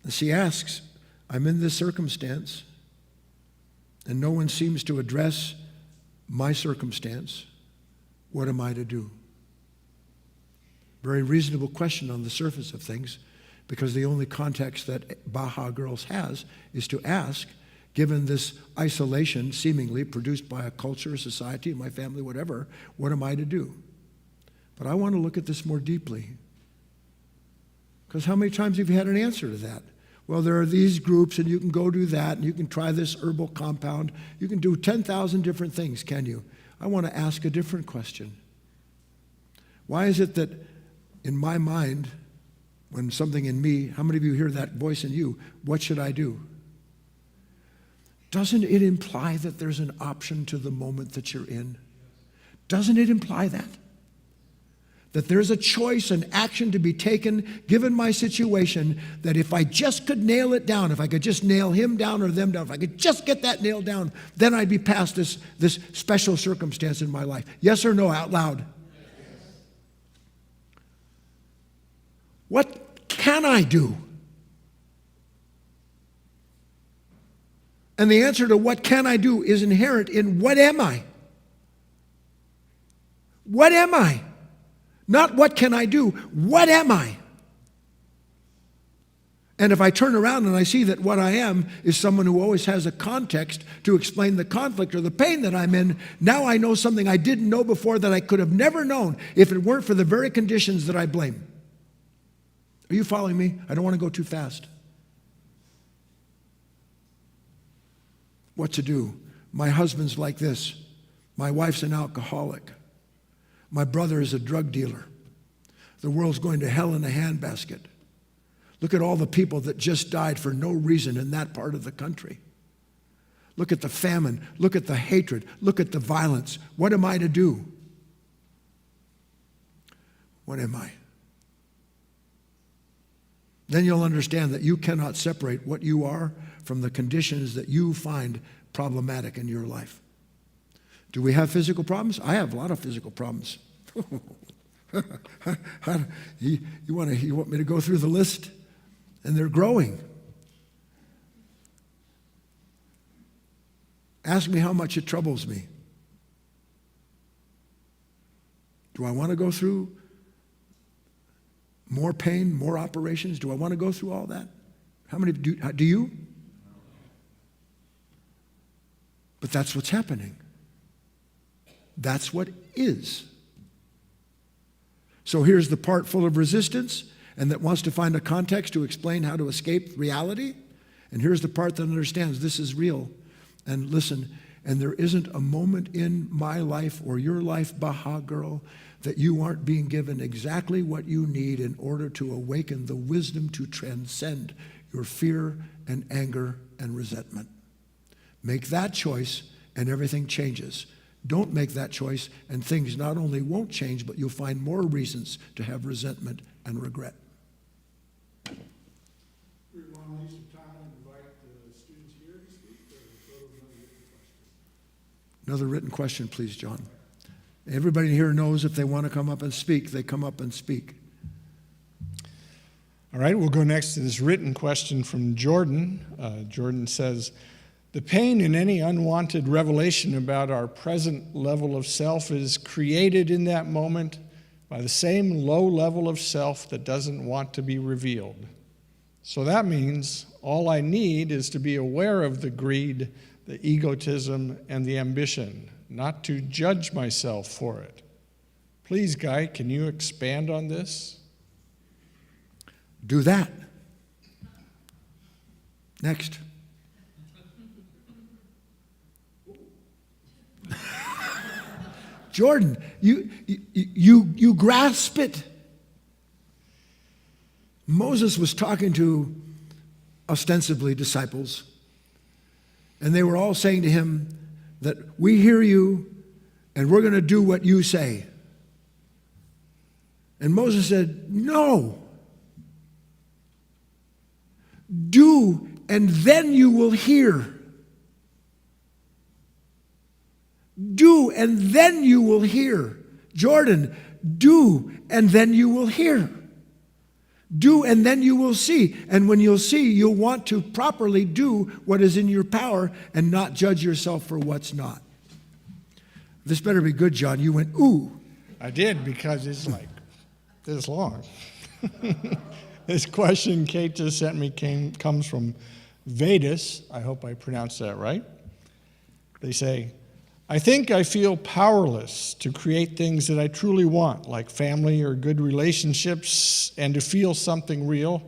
And she asks, I'm in this circumstance, and no one seems to address my circumstance. What am I to do? Very reasonable question on the surface of things, because the only context that Baha Girls has is to ask, given this isolation seemingly produced by a culture, society, my family, whatever, what am I to do? But I want to look at this more deeply. Because how many times have you had an answer to that? Well, there are these groups, and you can go do that, and you can try this herbal compound. You can do 10,000 different things, can you? I want to ask a different question. Why is it that in my mind, when something in me, how many of you hear that voice in you, what should I do? Doesn't it imply that there's an option to the moment that you're in? Doesn't it imply that? That there's a choice, an action to be taken, given my situation, that if I just could nail it down, if I could just nail him down or them down, if I could just get that nailed down, then I'd be past this special circumstance in my life. Yes or no, out loud? Yes. What can I do? And the answer to what can I do is inherent in what am I? What am I? Not what can I do, what am I? And if I turn around and I see that what I am is someone who always has a context to explain the conflict or the pain that I'm in, now I know something I didn't know before that I could have never known if it weren't for the very conditions that I blame. Are you following me? I don't want to go too fast. What to do? My husband's like this. My wife's an alcoholic. My brother is a drug dealer. The world's going to hell in a handbasket. Look at all the people that just died for no reason in that part of the country. Look at the famine. Look at the hatred. Look at the violence. What am I to do? What am I? Then you'll understand that you cannot separate what you are from the conditions that you find problematic in your life. Do we have physical problems? I have a lot of physical problems. You want me to go through the list? And they're growing. Ask me how much it troubles me. Do I want to go through more pain, more operations? Do I want to go through all that? How many do you? But that's what's happening. That's what is. So here's the part full of resistance, and that wants to find a context to explain how to escape reality. And here's the part that understands this is real. And listen, and there isn't a moment in my life or your life, Baha girl, that you aren't being given exactly what you need in order to awaken the wisdom to transcend your fear and anger and resentment. Make that choice and everything changes. Don't make that choice and things not only won't change, but you'll find more reasons to have resentment and regret. We want to leave some time and invite the students here to speak, or go to another written question. Another written question, please, John. Everybody here knows if they want to come up and speak, they come up and speak. All right, we'll go next to this written question from Jordan. Jordan says, the pain in any unwanted revelation about our present level of self is created in that moment by the same low level of self that doesn't want to be revealed. So that means all I need is to be aware of the greed, the egotism, and the ambition, not to judge myself for it. Please, Guy, can you expand on this? Do that. Next. Jordan, you grasp it. Moses was talking to ostensibly disciples, and they were all saying to him that we hear you and we're going to do what you say. And Moses said, no. Do, and then you will hear. Do, and then you will hear. Jordan, do, and then you will hear. Do, and then you will see. And when you'll see, you'll want to properly do what is in your power and not judge yourself for what's not. This better be good, John. You went, ooh. I did, because it's like this long. This question Kate just sent me comes from Vedas. I hope I pronounced that right. They say, I think I feel powerless to create things that I truly want, like family or good relationships, and to feel something real.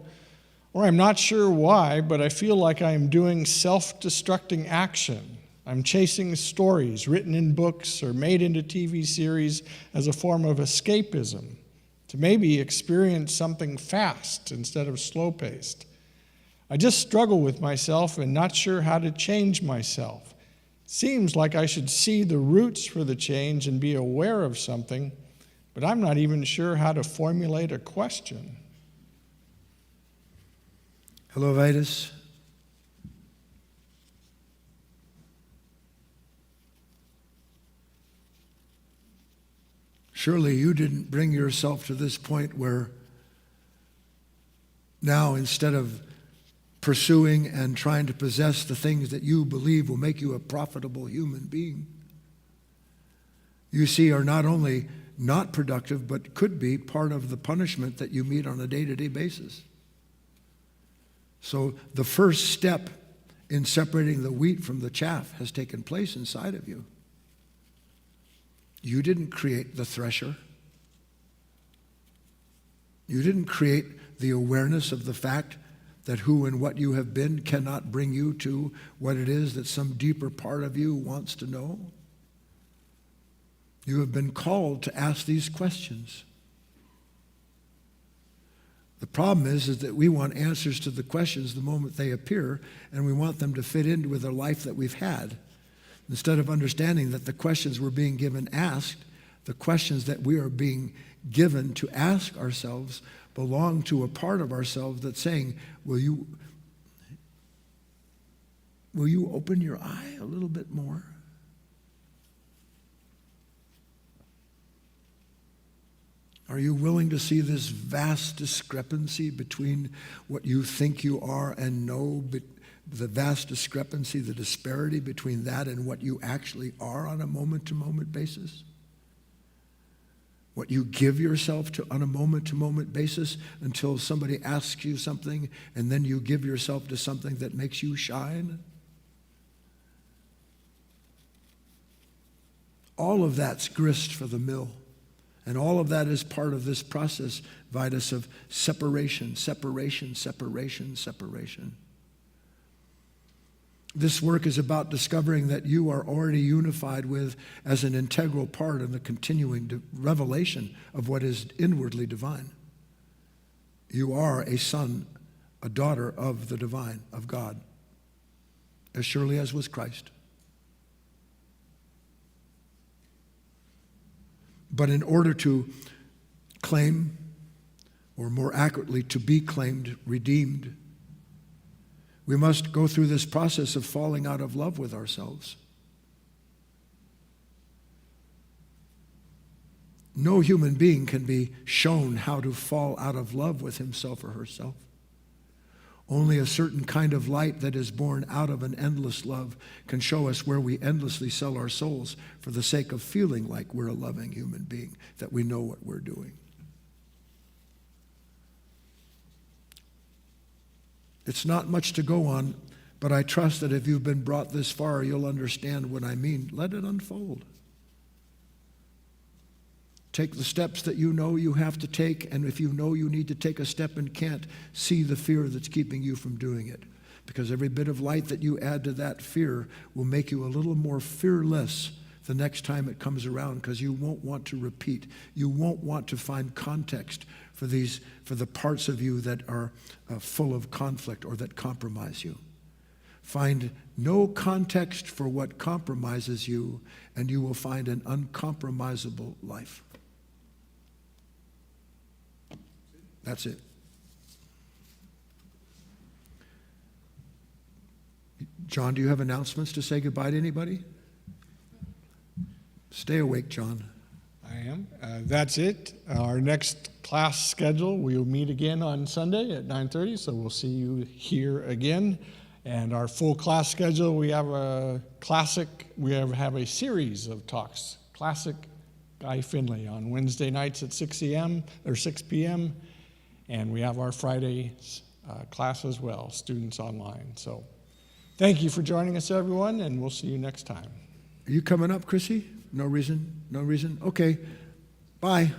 Or I'm not sure why, but I feel like I am doing self-destructing action. I'm chasing stories written in books or made into TV series as a form of escapism, to maybe experience something fast instead of slow-paced. I just struggle with myself and not sure how to change myself. Seems like I should see the roots for the change and be aware of something, but I'm not even sure how to formulate a question. Hello, Vedas. Surely you didn't bring yourself to this point where now, instead of pursuing and trying to possess the things that you believe will make you a profitable human being, you see are not only not productive, but could be part of the punishment that you meet on a day-to-day basis. So the first step in separating the wheat from the chaff has taken place inside of you. You didn't create the thresher. You didn't create the awareness of the fact that who and what you have been cannot bring you to what it is that some deeper part of you wants to know. You have been called to ask these questions. The problem is that we want answers to the questions the moment they appear, and we want them to fit in with the life that we've had. Instead of understanding that the questions we're being asked, the questions that we are being given to ask ourselves belong to a part of ourselves that's saying, will you open your eye a little bit more? Are you willing to see this vast discrepancy between what you think you are and know, but the vast discrepancy, the disparity between that and what you actually are on a moment-to-moment basis? What you give yourself to on a moment-to-moment basis until somebody asks you something, and then you give yourself to something that makes you shine? All of that's grist for the mill. And all of that is part of this process, Vitus, of separation, separation, separation, separation. This work is about discovering that you are already unified with as an integral part in the continuing revelation of what is inwardly divine. You are a son, a daughter of the divine, of God, as surely as was Christ. But in order to claim, or more accurately, to be claimed, redeemed, we must go through this process of falling out of love with ourselves. No human being can be shown how to fall out of love with himself or herself. Only a certain kind of light that is born out of an endless love can show us where we endlessly sell our souls for the sake of feeling like we're a loving human being, that we know what we're doing. It's not much to go on, but I trust that if you've been brought this far, you'll understand what I mean. Let it unfold. Take the steps that you know you have to take, and if you know you need to take a step and can't, see the fear that's keeping you from doing it. Because every bit of light that you add to that fear will make you a little more fearless the next time it comes around, because you won't want to repeat. You won't want to find context for the parts of you that are full of conflict or that compromise you. Find no context for what compromises you, and you will find an uncompromisable life. That's it. John, do you have announcements to say goodbye to anybody? Stay awake, John. I am. That's it. Our next class schedule, we'll meet again on Sunday at 9:30, so we'll see you here again. And our full class schedule, we have a series of talks. Classic Guy Finley on Wednesday nights at 6 p.m. And we have our Friday class as well, students online. So thank you for joining us, everyone, and we'll see you next time. Are you coming up, Chrissy? No reason? No reason? Okay. Bye.